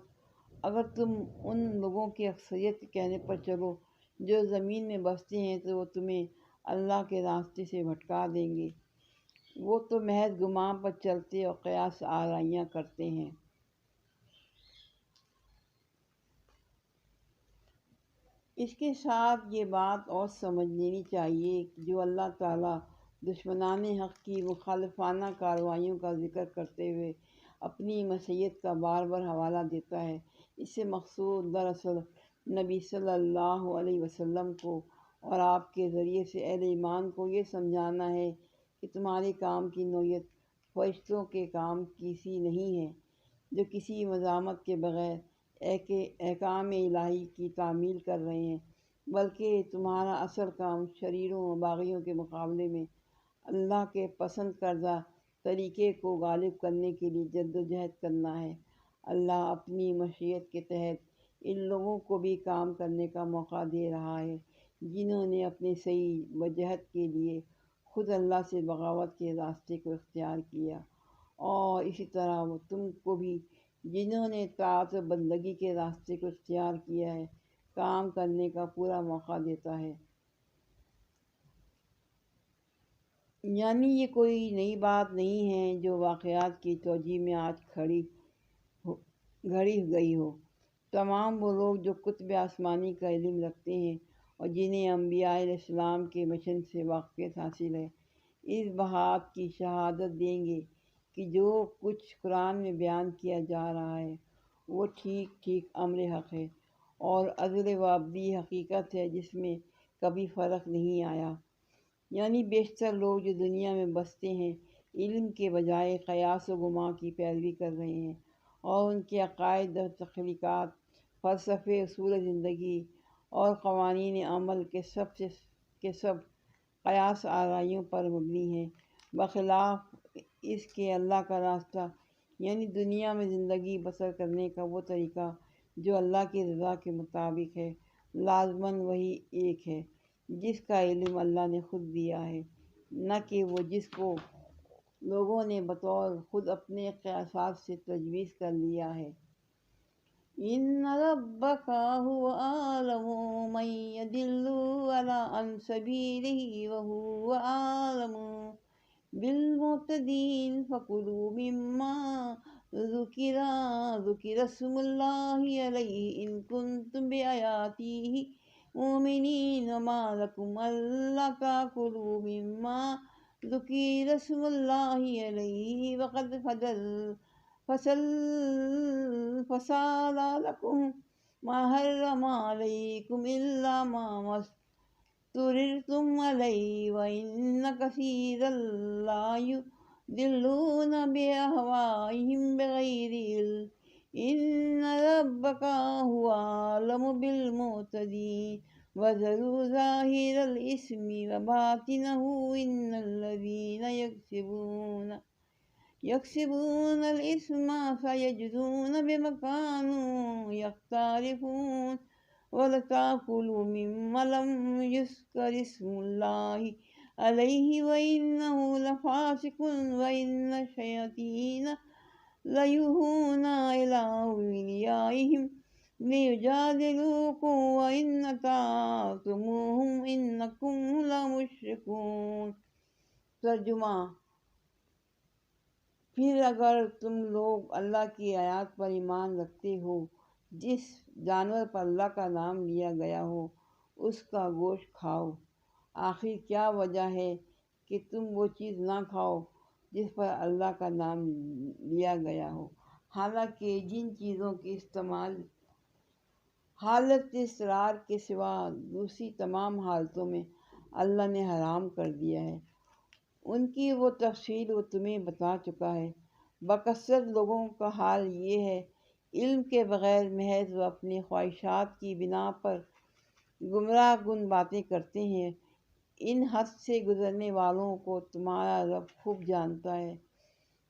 اگر تم ان لوگوں کی اکثریت کے کہنے پر چلو جو زمین میں بستے ہیں تو وہ تمہیں اللہ کے راستے سے بھٹکا دیں گے، وہ تو محض گمان پر چلتے اور قیاس آرائیاں کرتے ہیں۔ اس کے ساتھ یہ بات اور سمجھ لینی چاہیے کہ جو اللہ تعالیٰ دشمنان حق کی مخالفانہ کارروائیوں کا ذکر کرتے ہوئے اپنی مشیت کا بار بار حوالہ دیتا ہے، اس سے مقصود دراصل نبی صلی اللہ علیہ وسلم کو اور آپ کے ذریعے سے اہل ایمان کو یہ سمجھانا ہے کہ تمہارے کام کی نوعیت فرشتوں کے کام کی سی نہیں ہے، جو کسی مزاحمت کے بغیر احکام الہی کی تعمیل کر رہے ہیں، بلکہ تمہارا اصل کام شریروں و باغیوں کے مقابلے میں اللہ کے پسند کردہ طریقے کو غالب کرنے کے لیے جد و جہد کرنا ہے۔ اللہ اپنی مشیت کے تحت ان لوگوں کو بھی کام کرنے کا موقع دے رہا ہے جنہوں نے اپنے صحیح وجہت کے لیے خود اللہ سے بغاوت کے راستے کو اختیار کیا، اور اسی طرح وہ تم کو بھی جنہوں نے طاعت و بندگی کے راستے کو اختیار کیا ہے کام کرنے کا پورا موقع دیتا ہے۔ یعنی یہ کوئی نئی بات نہیں ہے جو واقعات کی توجیہ میں آج ہو- گھڑی گئی ہو۔ تمام وہ لوگ جو کتب آسمانی کا علم رکھتے ہیں اور جنہیں انبیاء علیہ السلام کے مشن سے واقفیت حاصل ہے، اس بات کی شہادت دیں گے کہ جو کچھ قرآن میں بیان کیا جا رہا ہے وہ ٹھیک ٹھیک امر حق ہے اور ازل و ابدی حقیقت ہے جس میں کبھی فرق نہیں آیا۔ یعنی بیشتر لوگ جو دنیا میں بستے ہیں علم کے بجائے قیاس و گمان کی پیروی کر رہے ہیں، اور ان کے عقائد و تخلیقات، فلسفے، اصول زندگی اور قوانین عمل کے سب قیاس آرائیوں پر مبنی ہیں، بخلاف اس کے اللہ کا راستہ یعنی دنیا میں زندگی بسر کرنے کا وہ طریقہ جو اللہ کی رضا کے مطابق ہے، لازماً وہی ایک ہے جس کا علم اللہ نے خود دیا ہے، نہ کہ وہ جس کو لوگوں نے بطور خود اپنے قیاسات سے تجویز کر لیا ہے۔ ان ربک هو اعلم من يدل عن سبیلہ وهو اعلم بالمعتدین فکلوا مما ذکر اسم اللہ علیہ ان کنتم بآیاتہ مؤمنین وما لکم الا تاکلوا مما ذکر اسم اللہ علیہ وقد فصل لكم ما حرم عليكم إلا ما اضطررتم عليه وإن كثيرا لا يضلون بأهوائهم بغير علم إن ربك هو أعلم بالمعتدين وذروا ظاهر الإثم وباطنه إن الذين يكسبون الإثم سيجزون بما كانوا يقترفون ولا تأكلوا مما لم يذكر اسم الله عليه وإنه لفاسق وإن الشياطين ليوحون إلى أوليائهم ليجادلوكم وإن أطعتموهم إنكم لمشركون۔ ترجمہ: پھر اگر تم لوگ اللہ کی آیات پر ایمان رکھتے ہو، جس جانور پر اللہ کا نام لیا گیا ہو اس کا گوشت کھاؤ۔ آخر کیا وجہ ہے کہ تم وہ چیز نہ کھاؤ جس پر اللہ کا نام لیا گیا ہو، حالانکہ جن چیزوں کے استعمال حالت اضطرار کے سوا دوسری تمام حالتوں میں اللہ نے حرام کر دیا ہے، ان کی وہ تفصیل وہ تمہیں بتا چکا ہے۔ بکثرت لوگوں کا حال یہ ہے، علم کے بغیر محض وہ اپنی خواہشات کی بنا پر گمراہ کن باتیں کرتے ہیں۔ ان حد سے گزرنے والوں کو تمہارا رب خوب جانتا ہے۔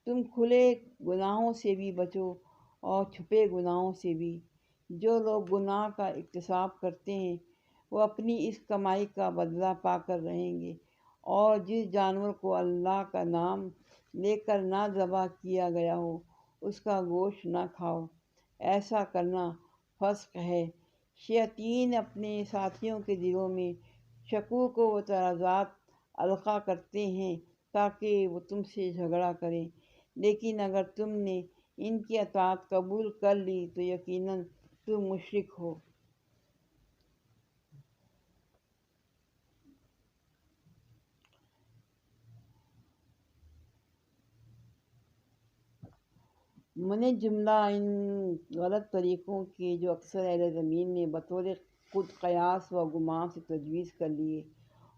تم کھلے گناہوں سے بھی بچو اور چھپے گناہوں سے بھی۔ جو لوگ گناہ کا اکتساب کرتے ہیں وہ اپنی اس کمائی کا بدلہ پا کر رہیں گے۔ اور جس جانور کو اللہ کا نام لے کر نہ ذبح کیا گیا ہو اس کا گوشت نہ کھاؤ، ایسا کرنا فسق ہے۔ شیاطین اپنے ساتھیوں کے دلوں میں شکوک و اعتراضات القاء کرتے ہیں تاکہ وہ تم سے جھگڑا کریں، لیکن اگر تم نے ان کی اطاعت قبول کر لی تو یقیناً تم مشرک ہو۔ من جملہ ان غلط طریقوں کے جو اکثر اہل زمین نے بطور خود قیاس و گمان سے تجویز کر لیے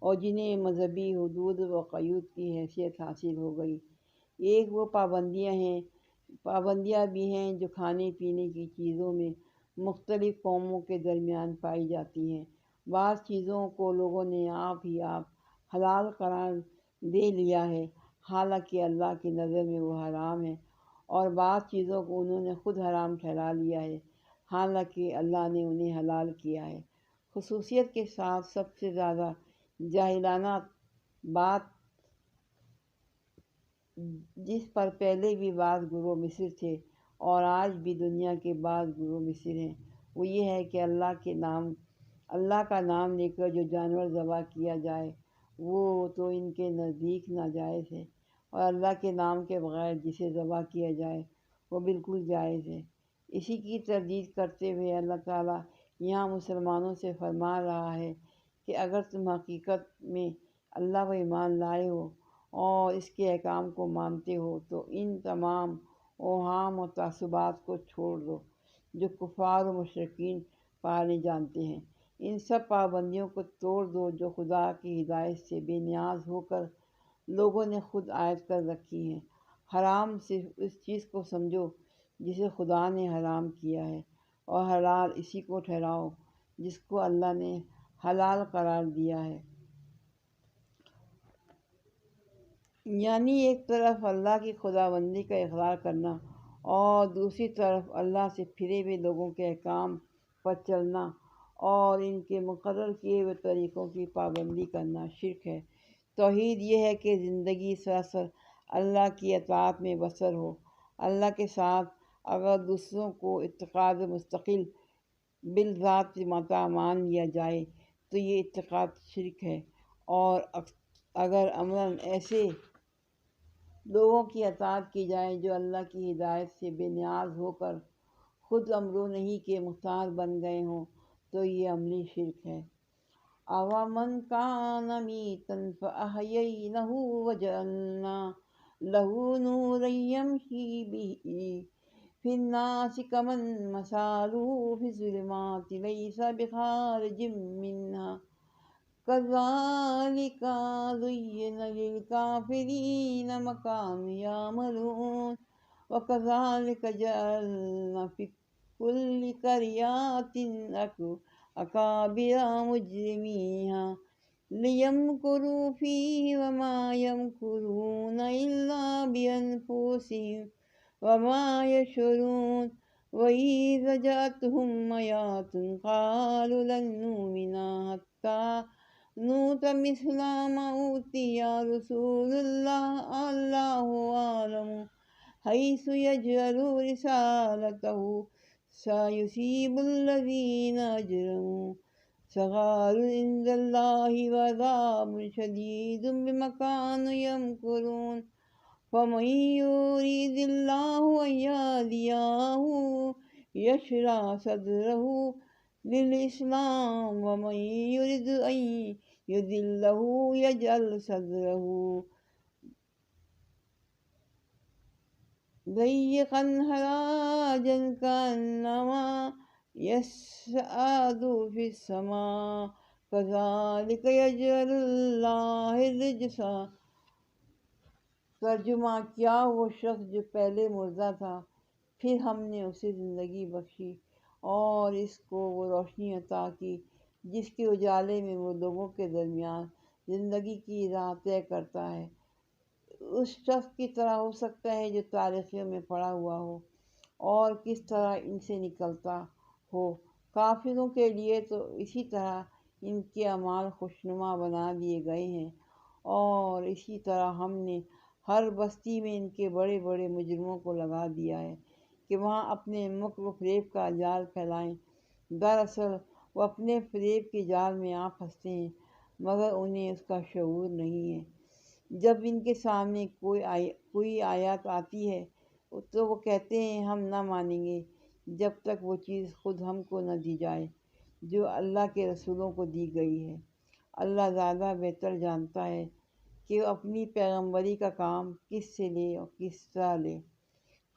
اور جنہیں مذہبی حدود و قیود کی حیثیت حاصل ہو گئی، ایک وہ پابندیاں بھی ہیں جو کھانے پینے کی چیزوں میں مختلف قوموں کے درمیان پائی جاتی ہیں۔ بعض چیزوں کو لوگوں نے آپ حلال قرار دے لیا ہے، حالانکہ اللہ کی نظر میں وہ حرام ہے، اور بعض چیزوں کو انہوں نے خود حرام ٹھہرا لیا ہے، حالانکہ اللہ نے انہیں حلال کیا ہے۔ خصوصیت کے ساتھ سب سے زیادہ جاہلانہ بات جس پر پہلے بھی بعض گروہ مصر تھے اور آج بھی دنیا کے بعض گروہ مصر ہیں، وہ یہ ہے کہ اللہ کا نام لے کر جو جانور ذبح کیا جائے وہ تو ان کے نزدیک ناجائز ہے، اور اللہ کے نام کے بغیر جسے ذبح کیا جائے وہ بالکل جائز ہے۔ اسی کی تردید کرتے ہوئے اللہ تعالیٰ یہاں مسلمانوں سے فرما رہا ہے کہ اگر تم حقیقت میں اللہ پر ایمان لائے ہو اور اس کے احکام کو مانتے ہو تو ان تمام اوہام و تعصبات کو چھوڑ دو جو کفار و مشرکین پالنے جانتے ہیں۔ ان سب پابندیوں کو توڑ دو جو خدا کی ہدایت سے بے نیاز ہو کر لوگوں نے خود عائد کر رکھی ہیں۔ حرام صرف اس چیز کو سمجھو جسے خدا نے حرام کیا ہے، اور حلال اسی کو ٹھہراؤ جس کو اللہ نے حلال قرار دیا ہے۔ یعنی ایک طرف اللہ کی خداوندی کا اقرار کرنا اور دوسری طرف اللہ سے پھرے ہوئے لوگوں کے احکام پر چلنا اور ان کے مقرر کیے ہوئے طریقوں کی پابندی کرنا شرک ہے۔ توحید یہ ہے کہ زندگی سراسر اللہ کی اطاعت میں بسر ہو۔ اللہ کے ساتھ اگر دوسروں کو اتخاذ مستقل بالذات متا مان لیا جائے تو یہ اتخاذ شرک ہے، اور اگر عملاً ایسے لوگوں کی اطاعت کی جائے جو اللہ کی ہدایت سے بے نیاز ہو کر خود امر و نہی کے مختار بن گئے ہوں تو یہ عملی شرک ہے۔ أَوَمَنْ كَانَ مَيْتًا فَأَحْيَيْنَاهُ وَجَعَلْنَا لَهُ نُورًا يَمْشِي بِهِ فِي النَّاسِ كَمَنْ مَثَلُهُ فِي الظُّلُمَاتِ لَيْسَ بِخَارِجٍ مِّنْهَا كَذَلِكَ زُيِّنَ لِلْكَافِرِينَ مَا كَانُوا يَعْمَلُونَ وَكَذَلِكَ جَعَلْنَا فِي كُلِّ قَرْيَةٍ أَكَابِرَ مُجْرِمِيهَا لِيَمْكُرُوا فِيهِ وَمَا يَمْكُرُونَ إِلَّا بِأَنفُسِهِمْ وَمَا يَشْعُرُونَ وَإِذَا جَاءَتْهُمْ آيَاتٌ قَالُوا لَن نُّؤْمِنَ حَتَّىٰ نُؤْتَىٰ مِثْلَ مَا أُوتِيَ رُسُولُ اللَّهِ اللَّهُ أَعْلَمُ حَيْثُ يَجْعَلُ رِسَالَتَهُ سَيُصِيبُ الَّذِينَ أَجْرَمُوا صَغَارٌ عِندَ اللَّهِ وَعَذَابٌ شَدِيدٌ بِمَا كَانُوا يَمْكُرُونَ فَمَن يُرِدِ اللَّهُ أَن يَهْدِيَهُ يَشْرَحْ صَدْرَهُ لِلْإِسْلَامِ وَمَن يُرِدْ أَن يُضِلَّهُ يَجْعَلْ صَدْرَهُ ضيقا حرجا كأنما يصعد في السماء كذلك يجعل الله الرجس۔ ترجمہ: کیا وہ شخص جو پہلے مردہ تھا پھر ہم نے اسے زندگی بخشی اور اس کو وہ روشنی عطا کی جس کے اجالے میں وہ لوگوں کے درمیان زندگی کی راہ طے کرتا ہے، اس شخص کی طرح ہو سکتا ہے جو تاریخیوں میں پڑا ہوا ہو اور کس طرح ان سے نکلتا ہو؟ کافروں کے لیے تو اسی طرح ان کے اعمال خوشنما بنا دیے گئے ہیں، اور اسی طرح ہم نے ہر بستی میں ان کے بڑے بڑے مجرموں کو لگا دیا ہے کہ وہاں اپنے مکر و فریب کا جال پھیلائیں۔ دراصل وہ اپنے فریب کے جال میں آ پھنستے ہیں، مگر انہیں اس کا شعور نہیں ہے۔ جب ان کے سامنے کوئی آیات آتی ہے تو وہ کہتے ہیں ہم نہ مانیں گے جب تک وہ چیز خود ہم کو نہ دی جائے جو اللہ کے رسولوں کو دی گئی ہے۔ اللہ زیادہ بہتر جانتا ہے کہ وہ اپنی پیغمبری کا کام کس سے لے اور کس طرح لے۔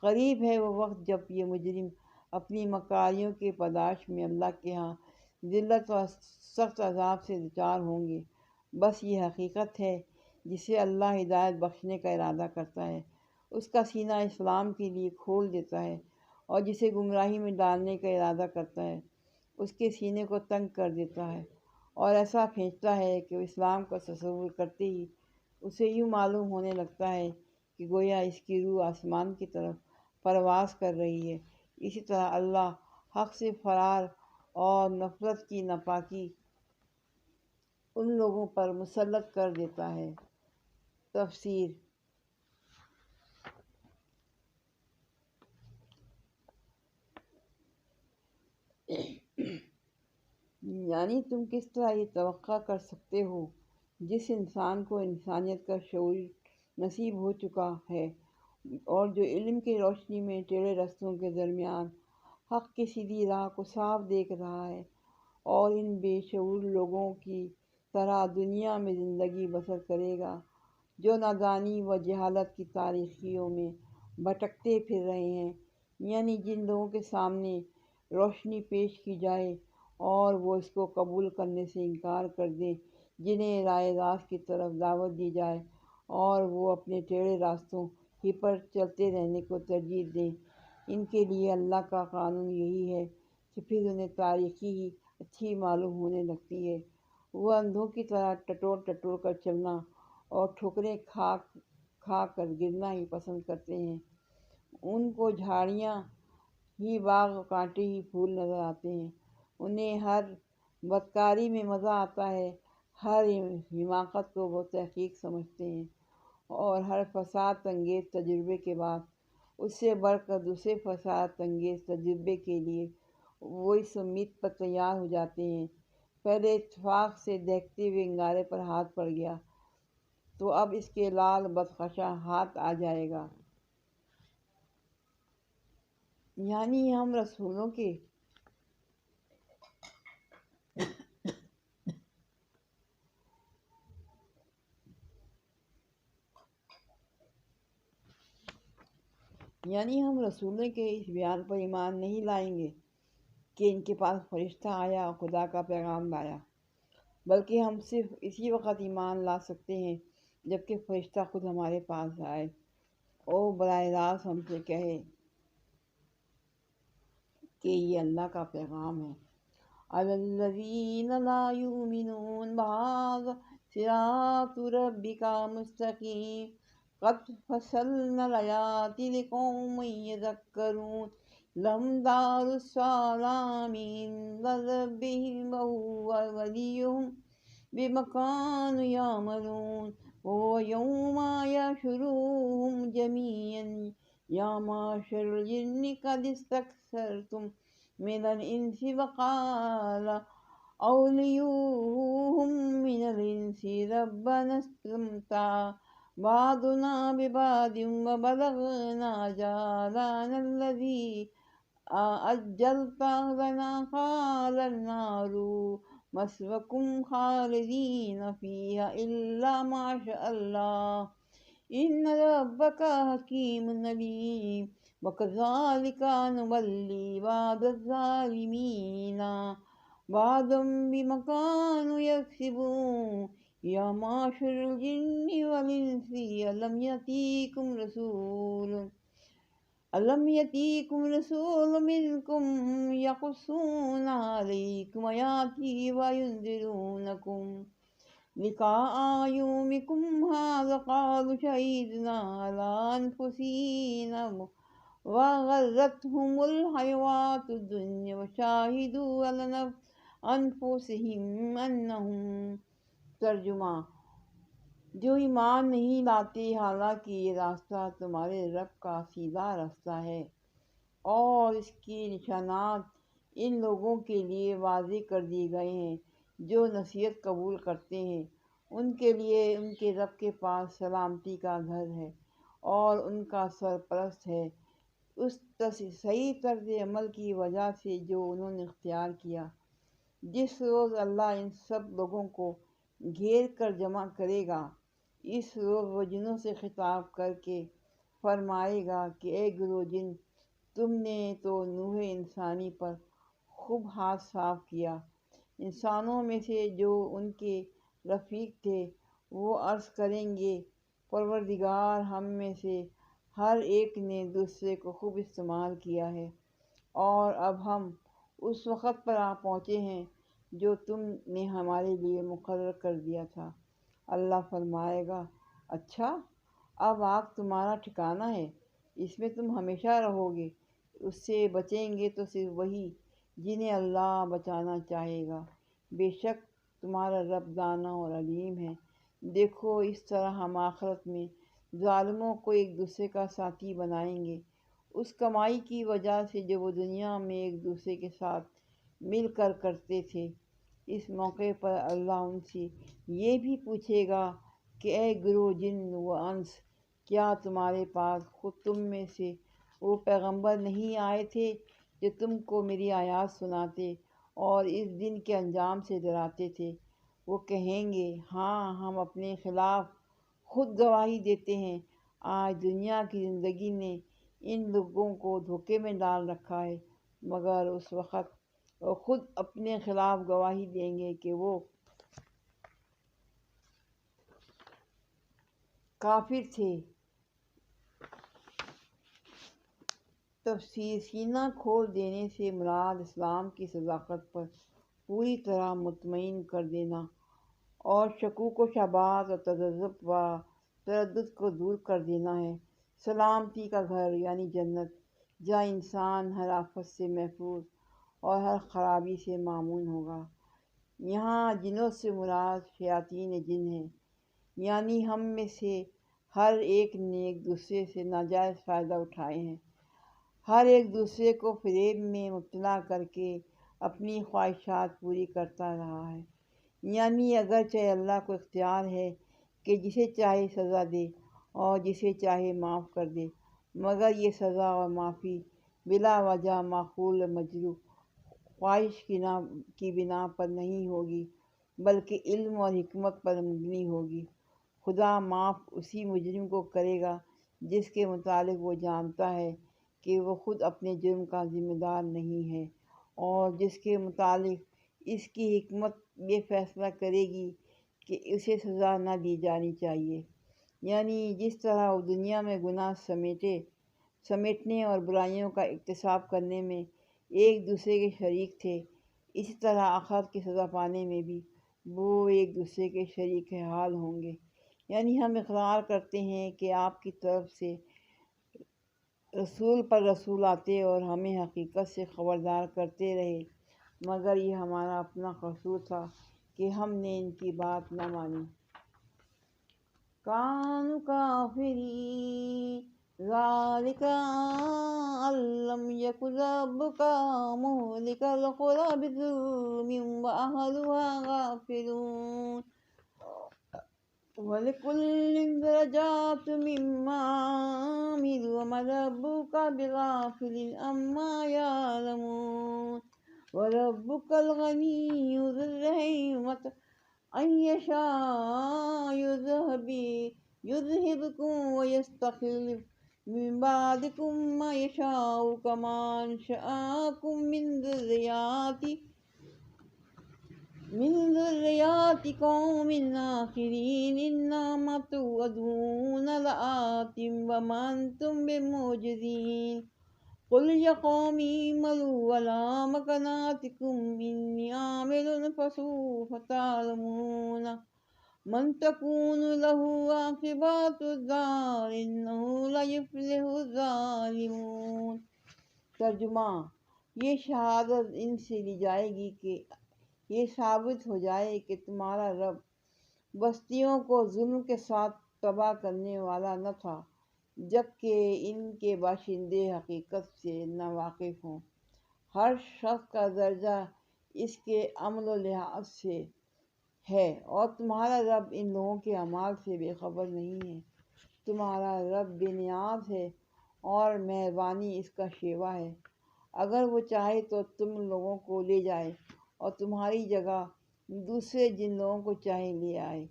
قریب ہے وہ وقت جب یہ مجرم اپنی مکاریوں کے پاداش میں اللہ کے ہاں ذلت اور سخت عذاب سے دوچار ہوں گے۔ بس یہ حقیقت ہے، جسے اللہ ہدایت بخشنے کا ارادہ کرتا ہے اس کا سینہ اسلام کے لیے کھول دیتا ہے، اور جسے گمراہی میں ڈالنے کا ارادہ کرتا ہے اس کے سینے کو تنگ کر دیتا ہے، اور ایسا کھینچتا ہے کہ وہ اسلام کا تصور کرتے ہی اسے یوں معلوم ہونے لگتا ہے کہ گویا اس کی روح آسمان کی طرف پرواز کر رہی ہے۔ اسی طرح اللہ حق سے فرار اور نفرت کی ناپاکی ان لوگوں پر مسلط کر دیتا ہے۔ تفسیر: یعنی تم کس طرح یہ توقع کر سکتے ہو جس انسان کو انسانیت کا شعور نصیب ہو چکا ہے اور جو علم کی روشنی میں ٹیڑھے رستوں کے درمیان حق کی سیدھی راہ کو صاف دیکھ رہا ہے، اور ان بے شعور لوگوں کی طرح دنیا میں زندگی بسر کرے گا جو نادانی و جہالت کی تاریکیوں میں بھٹکتے پھر رہے ہیں۔ یعنی جن لوگوں کے سامنے روشنی پیش کی جائے اور وہ اس کو قبول کرنے سے انکار کر دیں، جنہیں راہ راست کی طرف دعوت دی جائے اور وہ اپنے ٹیڑھے راستوں ہی پر چلتے رہنے کو ترجیح دیں، ان کے لیے اللہ کا قانون یہی ہے کہ پھر انہیں تاریکی ہی اچھی معلوم ہونے لگتی ہے۔ وہ اندھوں کی طرح ٹٹول ٹٹول کر چلنا اور ٹھوکریں کھا کھا کر گرنا ہی پسند کرتے ہیں۔ ان کو جھاڑیاں ہی باغ و کانٹے ہی پھول نظر آتے ہیں۔ انہیں ہر بدکاری میں مزہ آتا ہے، ہر حماقت کو وہ تحقیق سمجھتے ہیں، اور ہر فساد انگیز تجربے کے بعد اس سے بڑھ کر دوسرے فساد انگیز تجربے کے لیے وہ اس امید پر تیار ہو جاتے ہیں، پہلے اتفاق سے دیکھتے ہوئے انگارے پر ہاتھ پڑ گیا تو اب اس کے لال بدخشاں ہاتھ آ جائے گا۔ یعنی ہم رسولوں کے اس بیان پر ایمان نہیں لائیں گے کہ ان کے پاس فرشتہ آیا اور خدا کا پیغام لایا، بلکہ ہم صرف اسی وقت ایمان لا سکتے ہیں جب کہ فرشتہ خود ہمارے پاس آئے اور براہ راست ہم سے کہے کہ یہ اللہ کا پیغام ہے۔ الذین لا یؤمنون بہذا صراط ربک مستقیم قد فصلنا الآیات لقوم یذکرون لهم دار السلام عند ربهم وهو ولیهم بما كانوا يعملون وهو يوم يحشرهم جميعا يا معشر الجن قد استكثرتم من الإنس وقال أولياؤهم من الإنس ربنا استمتع بعضنا ببعض وبلغنا أجلنا الذي أجلت لنا قال النار مثواكم خالدين فيها إلا ما شاء الله إن ربك حكيم عليم وكذلك نولي بعض الظالمين بعضا بما كانوا يكسبون يا معشر الجن والإنس ألم يأتيكم رسول منكم يقصون عليكم آياتي وينذرونكم لقاء يومكم هذا قالوا شهدنا على أنفسنا وغرتهم الحياة الدنيا وشاهدوا على أنفسهم أنهم۔ ترجمہ: جو ایمان نہیں لاتے حالانکہ یہ راستہ تمہارے رب کا سیدھا راستہ ہے، اور اس کی نشانات ان لوگوں کے لیے واضح کر دیے گئے ہیں جو نصیحت قبول کرتے ہیں۔ ان کے لیے ان کے رب کے پاس سلامتی کا گھر ہے اور ان کا سرپرست ہے اس صحیح طرز عمل کی وجہ سے جو انہوں نے اختیار کیا۔ جس روز اللہ ان سب لوگوں کو گھیر کر جمع کرے گا، اس روز وہ جنوں سے خطاب کر کے فرمائے گا کہ اے گروہ جن، تم نے تو نوح انسانی پر خوب ہاتھ صاف کیا۔ انسانوں میں سے جو ان کے رفیق تھے وہ عرض کریں گے، پروردگار، ہم میں سے ہر ایک نے دوسرے کو خوب استعمال کیا ہے، اور اب ہم اس وقت پر آ پہنچے ہیں جو تم نے ہمارے لیے مقرر کر دیا تھا۔ اللہ فرمائے گا، اچھا، اب آگ تمہارا ٹھکانہ ہے، اس میں تم ہمیشہ رہو گے۔ اس سے بچیں گے تو صرف وہی جنہیں اللہ بچانا چاہے گا، بے شک تمہارا رب دانا اور علیم ہے۔ دیکھو، اس طرح ہم آخرت میں ظالموں کو ایک دوسرے کا ساتھی بنائیں گے، اس کمائی کی وجہ سے جو وہ دنیا میں ایک دوسرے کے ساتھ مل کر کرتے تھے۔ اس موقع پر اللہ ان سے یہ بھی پوچھے گا کہ اے گروہ جن و انس، کیا تمہارے پاس خود تم میں سے وہ پیغمبر نہیں آئے تھے جو تم کو میری آیات سناتے اور اس دن کے انجام سے ڈراتے تھے؟ وہ کہیں گے، ہاں، ہم اپنے خلاف خود گواہی دیتے ہیں۔ آج دنیا کی زندگی نے ان لوگوں کو دھوکے میں ڈال رکھا ہے، مگر اس وقت وہ خود اپنے خلاف گواہی دیں گے کہ وہ کافر تھے۔ تفسیر: سینہ کھول دینے سے مراد اسلام کی صداقت پر پوری طرح مطمئن کر دینا اور شکوک و شبہات اور تذبذب و تردد کو دور کر دینا ہے۔ سلامتی کا گھر یعنی جنت، جہاں انسان ہر آفت سے محفوظ اور ہر خرابی سے مامون ہوگا۔ یہاں جنوں سے مراد شیاطین جن ہیں، یعنی ہم میں سے ہر ایک نے ایک دوسرے سے ناجائز فائدہ اٹھائے ہیں، ہر ایک دوسرے کو فریب میں مبتلا کر کے اپنی خواہشات پوری کرتا رہا ہے۔ یعنی اگرچہ اللہ کو اختیار ہے کہ جسے چاہے سزا دے اور جسے چاہے معاف کر دے، مگر یہ سزا اور معافی بلا وجہ معقول و مجروح خواہش کی بنا پر نہیں ہوگی، بلکہ علم اور حکمت پر مبنی ہوگی۔ خدا معاف اسی مجرم کو کرے گا جس کے متعلق وہ جانتا ہے کہ وہ خود اپنے جرم کا ذمہ دار نہیں ہے، اور جس کے متعلق اس کی حکمت یہ فیصلہ کرے گی کہ اسے سزا نہ دی جانی چاہیے۔ یعنی جس طرح وہ دنیا میں گناہ سمیٹنے اور برائیوں کا اکتساب کرنے میں ایک دوسرے کے شریک تھے، اسی طرح آخرت کی سزا پانے میں بھی وہ ایک دوسرے کے شریک حال ہوں گے۔ یعنی ہم اقرار کرتے ہیں کہ آپ کی طرف سے رسول پر رسول آتے اور ہمیں حقیقت سے خبردار کرتے رہے، مگر یہ ہمارا اپنا قصور تھا کہ ہم نے ان کی بات نہ مانی۔ کانوا کافرین ذالک ان لم یکن ربک مہلک القری بظلم واہلھا غافلون وَلِكُلٍّ دَرَجَاتٌ مِّمَّا عَمِلُوا وَمَا رَبُّكَ بِغَافِلٍ عَمَّا يَعْمَلُونَ وَرَبُّكَ الْغَنِيُّ ذُو الرَّحْمَةِ إِن يَشَاء يُذْهِبْكُمْ وَيَسْتَخْلِفْ مِن بَعْدِكُم مَّا يَشَاءُ كَمَا أَنشَأَكُم من ذريات قوم آخرين إنما توعدون لآت وما أنتم بمعجزين قل يا قوم اعملوا على مكانتكم إني عامل فسوف تعلمون من تكون له عاقبة الدار إنه لا يفلح الظالمون۔ ترجمہ: یہ شہادت ان سے لی جائے گی کہ یہ ثابت ہو جائے کہ تمہارا رب بستیوں کو ظلم کے ساتھ تباہ کرنے والا نہ تھا، جبکہ ان کے باشندے حقیقت سے ناواقف ہوں۔ ہر شخص کا درجہ اس کے عمل و لحاظ سے ہے، اور تمہارا رب ان لوگوں کے اعمال سے بے خبر نہیں ہے۔ تمہارا رب بے نیاز ہے اور مہربانی اس کا شیوا ہے۔ اگر وہ چاہے تو تم لوگوں کو لے جائے اور تمہاری جگہ دوسرے جن لوگوں کو چاہے لے آئے،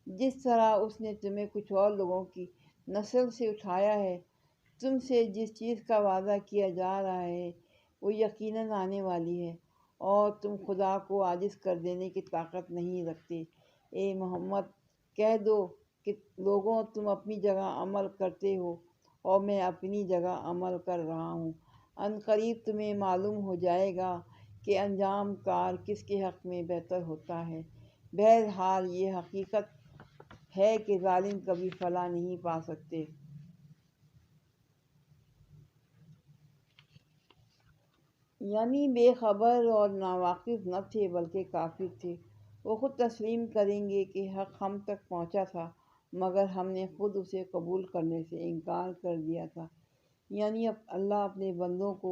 جس طرح اس نے تمہیں کچھ اور لوگوں کی نسل سے اٹھایا ہے۔ تم سے جس چیز کا وعدہ کیا جا رہا ہے وہ یقیناً آنے والی ہے، اور تم خدا کو عاجز کر دینے کی طاقت نہیں رکھتے۔ اے محمد، کہہ دو کہ لوگوں، تم اپنی جگہ عمل کرتے ہو اور میں اپنی جگہ عمل کر رہا ہوں۔ ان قریب تمہیں معلوم ہو جائے گا کہ انجام کار کس کے حق میں بہتر ہوتا ہے۔ بہرحال یہ حقیقت ہے کہ ظالم کبھی فلاح نہیں پا سکتے۔ یعنی بے خبر اور ناواقف نہ تھے بلکہ کافر تھے۔ وہ خود تسلیم کریں گے کہ حق ہم تک پہنچا تھا، مگر ہم نے خود اسے قبول کرنے سے انکار کر دیا تھا۔ یعنی اب اللہ اپنے بندوں کو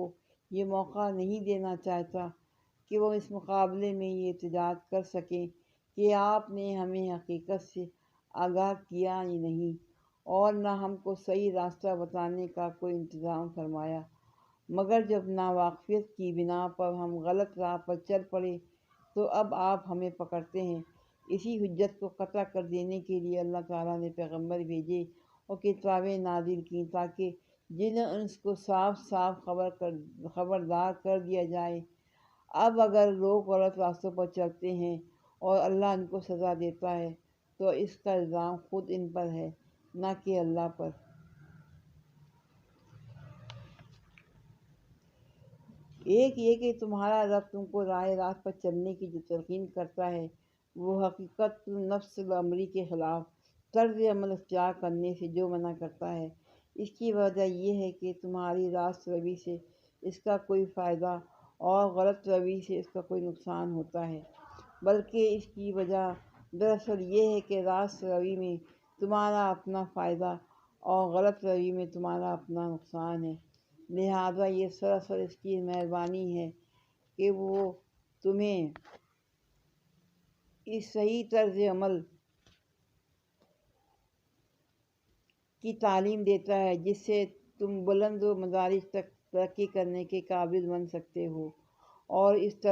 یہ موقع نہیں دینا چاہتا کہ وہ اس مقابلے میں یہ احتجاج کر سکیں کہ آپ نے ہمیں حقیقت سے آگاہ کیا ہی نہیں، اور نہ ہم کو صحیح راستہ بتانے کا کوئی انتظام فرمایا، مگر جب ناواقفیت کی بنا پر ہم غلط راہ پر چل پڑے تو اب آپ ہمیں پکڑتے ہیں۔ اسی حجت کو قطع کر دینے کے لیے اللہ تعالیٰ نے پیغمبر بھیجے اور کتابیں نازل کیں تاکہ جنہیں اس کو صاف صاف خبردار کر دیا جائے۔ اب اگر لوگ غلط راستوں پر چلتے ہیں اور اللہ ان کو سزا دیتا ہے تو اس کا الزام خود ان پر ہے، نہ کہ اللہ پر۔ ایک یہ کہ تمہارا رب تم کو راہ راست پر چلنے کی جو تلقین کرتا ہے، وہ حقیقت نفس الامری کے خلاف طرز عمل اختیار کرنے سے جو منع کرتا ہے۔ اس کی وجہ یہ ہے کہ تمہاری راست روی سے اس کا کوئی فائدہ اور غلط روی سے اس کا کوئی نقصان ہوتا ہے، بلکہ اس کی وجہ دراصل یہ ہے کہ راست روی میں تمہارا اپنا فائدہ اور غلط روی میں تمہارا اپنا نقصان ہے۔ لہٰذا یہ سراسر اس کی مہربانی ہے کہ وہ تمہیں اس صحیح طرز عمل کی تعلیم دیتا ہے جس سے تم بلند و مدارج تک ترقی کرنے کے قابل بن سکتے ہو، اور اس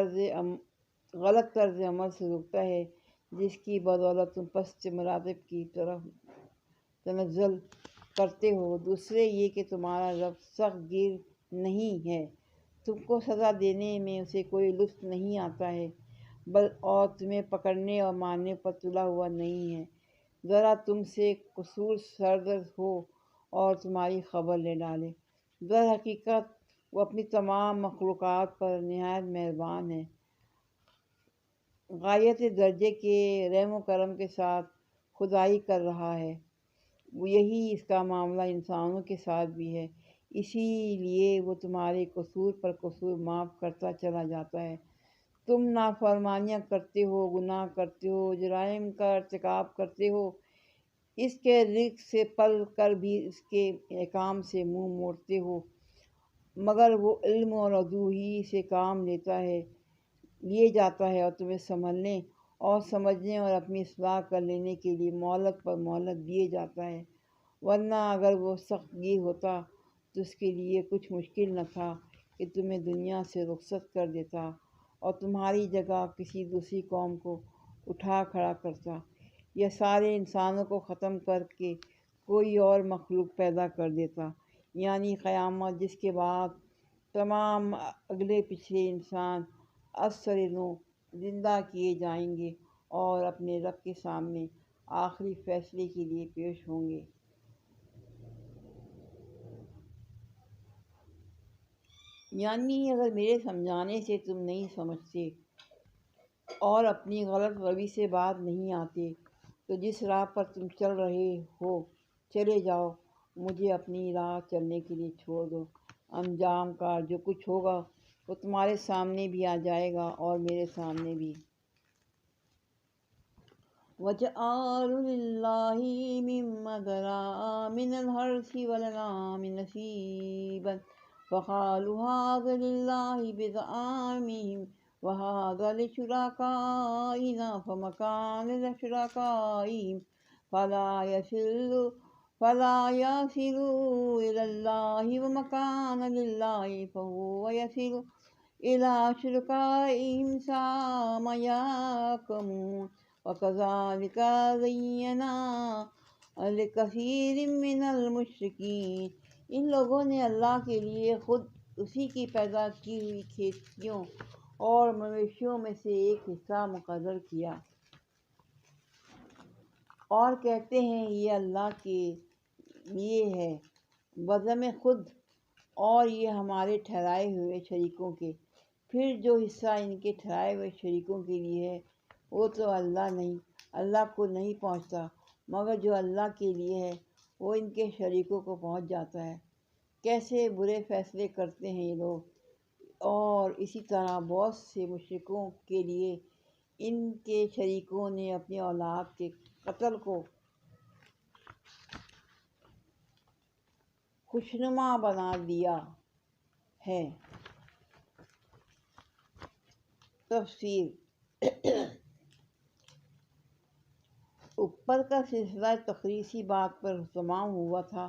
غلط طرز عمل سے روکتا ہے جس کی بدولت تم پست مراتب کی طرف تنزل کرتے ہو۔ دوسرے یہ کہ تمہارا رب سخت گیر نہیں ہے، تم کو سزا دینے میں اسے کوئی لطف نہیں آتا ہے، اور تمہیں پکڑنے اور مارنے پر تلا ہوا نہیں ہے، ذرا تم سے قصور سرزد ہو اور تمہاری خبر لے ڈالے۔ در حقیقت وہ اپنی تمام مخلوقات پر نہایت مہربان ہے، غایت درجے کے رحم و کرم کے ساتھ خدائی کر رہا ہے۔ یہی اس کا معاملہ انسانوں کے ساتھ بھی ہے، اسی لیے وہ تمہارے قصور پر قصور معاف کرتا چلا جاتا ہے۔ تم نافرمانیاں کرتے ہو، گناہ کرتے ہو، جرائم کا ارتکاب کرتے ہو، اس کے رزق سے پل کر بھی اس کے احکام سے منہ موڑتے ہو، مگر وہ علم اور عدو ہی سے کام لیے جاتا ہے اور تمہیں سنبھلنے اور سمجھنے اور اپنی اصلاح کر لینے کے لیے مہلت پر مہلت دیے جاتا ہے، ورنہ اگر وہ سخت گیر ہوتا تو اس کے لیے کچھ مشکل نہ تھا کہ تمہیں دنیا سے رخصت کر دیتا اور تمہاری جگہ کسی دوسری قوم کو اٹھا کھڑا کرتا، یا سارے انسانوں کو ختم کر کے کوئی اور مخلوق پیدا کر دیتا، یعنی قیامت، جس کے بعد تمام اگلے پچھلے انسان از سر نو زندہ کیے جائیں گے اور اپنے رب کے سامنے آخری فیصلے کے لیے پیش ہوں گے۔ یعنی اگر میرے سمجھانے سے تم نہیں سمجھتے اور اپنی غلط روی سے باز نہیں آتے تو جس راہ پر تم چل رہے ہو چلے جاؤ، مجھے اپنی راہ چلنے کے لیے چھوڑ دو۔ انجام کار جو کچھ ہوگا وہ تمہارے سامنے بھی آ جائے گا اور میرے سامنے بھی۔ وَجَعَلُوا لِلَّهِ مِمَّا ذَرَأَ مِنَ الْحَرْثِ وَالْأَنْعَامِ نَصِيبًا فَقَالُوا هَٰذَا لِلَّهِ بِزَعْمِهِمْ وَهَٰذَا لِشُرَكَائِنَا فَمَا كَانَ لِشُرَكَائِهِمْ فَلَا يَصِلُ إِلَى اللَّهِ وَمَا كَانَ لِلَّهِ فَهُوَ يَصِلُ إِلَى شُرَكَائِهِمْ سَاءَ مَا يَحْكُمُونَ وَكَذَلِكَ زَيَّنَا لِكَثِيرٍ مِّنَ الْمُشْرِكِينَ ان لوگوں نے اللہ کے لیے خود اسی کی پیدا کی ہوئی کھیتیوں اور مویشیوں میں سے ایک حصہ مقرر کیا اور کہتے ہیں یہ اللہ کے لیے ہے بذم خود اور یہ ہمارے ٹھہرائے ہوئے شریکوں کے، پھر جو حصہ ان کے ٹھہرائے ہوئے شریکوں کے لیے ہے وہ تو اللہ کو نہیں پہنچتا، مگر جو اللہ کے لیے ہے وہ ان کے شریکوں کو پہنچ جاتا ہے۔ کیسے برے فیصلے کرتے ہیں یہ لوگ! اور اسی طرح بہت سے مشرکوں کے لیے ان کے شریکوں نے اپنی اولاد کے قتل کو خوشنما بنا دیا ہے۔ تفسیر اوپر کا سلسلہ تقریر اسی بات پر تمام ہوا تھا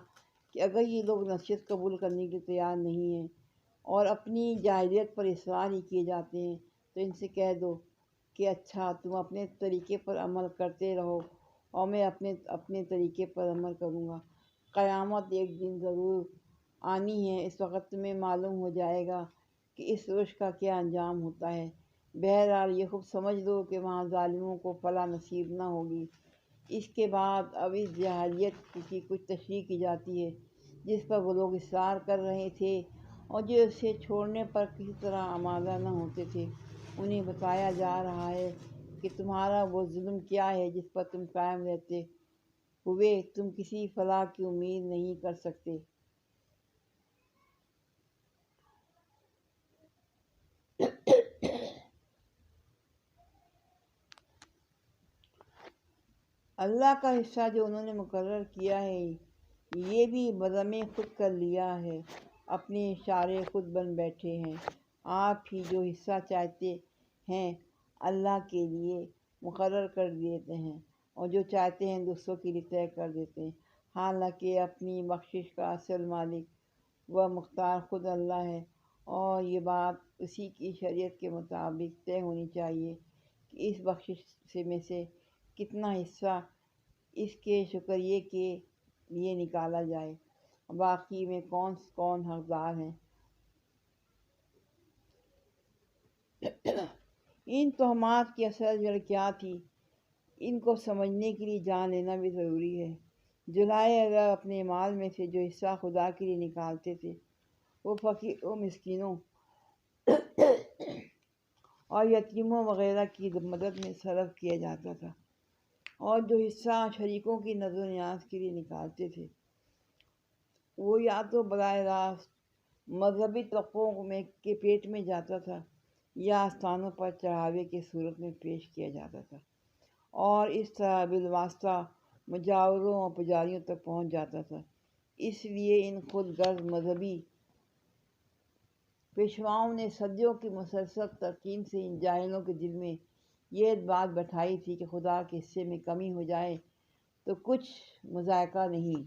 کہ اگر یہ لوگ نصیحت قبول کرنے کے تیار نہیں ہیں اور اپنی جاہلیت پر اصرار ہی کیے جاتے ہیں تو ان سے کہہ دو کہ اچھا تم اپنے طریقے پر عمل کرتے رہو اور میں اپنے طریقے پر عمل کروں گا۔ قیامت ایک دن ضرور آنی ہے، اس وقت تمہیں معلوم ہو جائے گا کہ اس روش کا کیا انجام ہوتا ہے۔ بہرحال یہ خوب سمجھ لو کہ وہاں ظالموں کو فلاح نصیب نہ ہوگی۔ اس کے بعد اب اس جاہلیت کی کچھ تشریح کی جاتی ہے جس پر وہ لوگ اصرار کر رہے تھے اور جو اسے چھوڑنے پر کسی طرح آمادہ نہ ہوتے تھے۔ انہیں بتایا جا رہا ہے کہ تمہارا وہ ظلم کیا ہے جس پر تم قائم رہتے ہوئے تم کسی فلاح کی امید نہیں کر سکتے۔ اللہ کا حصہ جو انہوں نے مقرر کیا ہے یہ بھی بذم خود کر لیا ہے، اپنے اشارے خود بن بیٹھے ہیں۔ آپ ہی جو حصہ چاہتے ہیں اللہ کے لیے مقرر کر دیتے ہیں اور جو چاہتے ہیں دوسروں کے لیے طے کر دیتے ہیں، حالانکہ اپنی بخشش کا اصل مالک و مختار خود اللہ ہے۔ اور یہ بات اسی کی شریعت کے مطابق طے ہونی چاہیے کہ اس بخشش میں سے کتنا حصہ اس کے شکریے کے لیے نکالا جائے، باقی میں کون کون حقدار ہیں۔ ان تہمات کی اصل جڑ کیا تھی، ان کو سمجھنے کے لیے جان لینا بھی ضروری ہے۔ جلائے اگر اپنے مال میں سے جو حصہ خدا کے لیے نکالتے تھے وہ فقیر و مسکینوں اور یتیموں وغیرہ کی مدد میں صرف کیا جاتا تھا، اور جو حصہ شریکوں کی نظر و نیاز کے لیے نکالتے تھے وہ یا تو براہ راست مذہبی طبقوں کے پیٹ میں جاتا تھا یا آستانوں پر چڑھاوے کی صورت میں پیش کیا جاتا تھا، اور اس طرح بالواسطہ مجاوروں اور پجاریوں تک پہنچ جاتا تھا۔ اس لیے ان خود غرض مذہبی پیشواؤں نے صدیوں کی مسلسل تلقین سے ان جاہلوں کے دل میں یہ بات بٹھائی تھی کہ خدا کے حصے میں کمی ہو جائے تو کچھ مذائقہ نہیں۔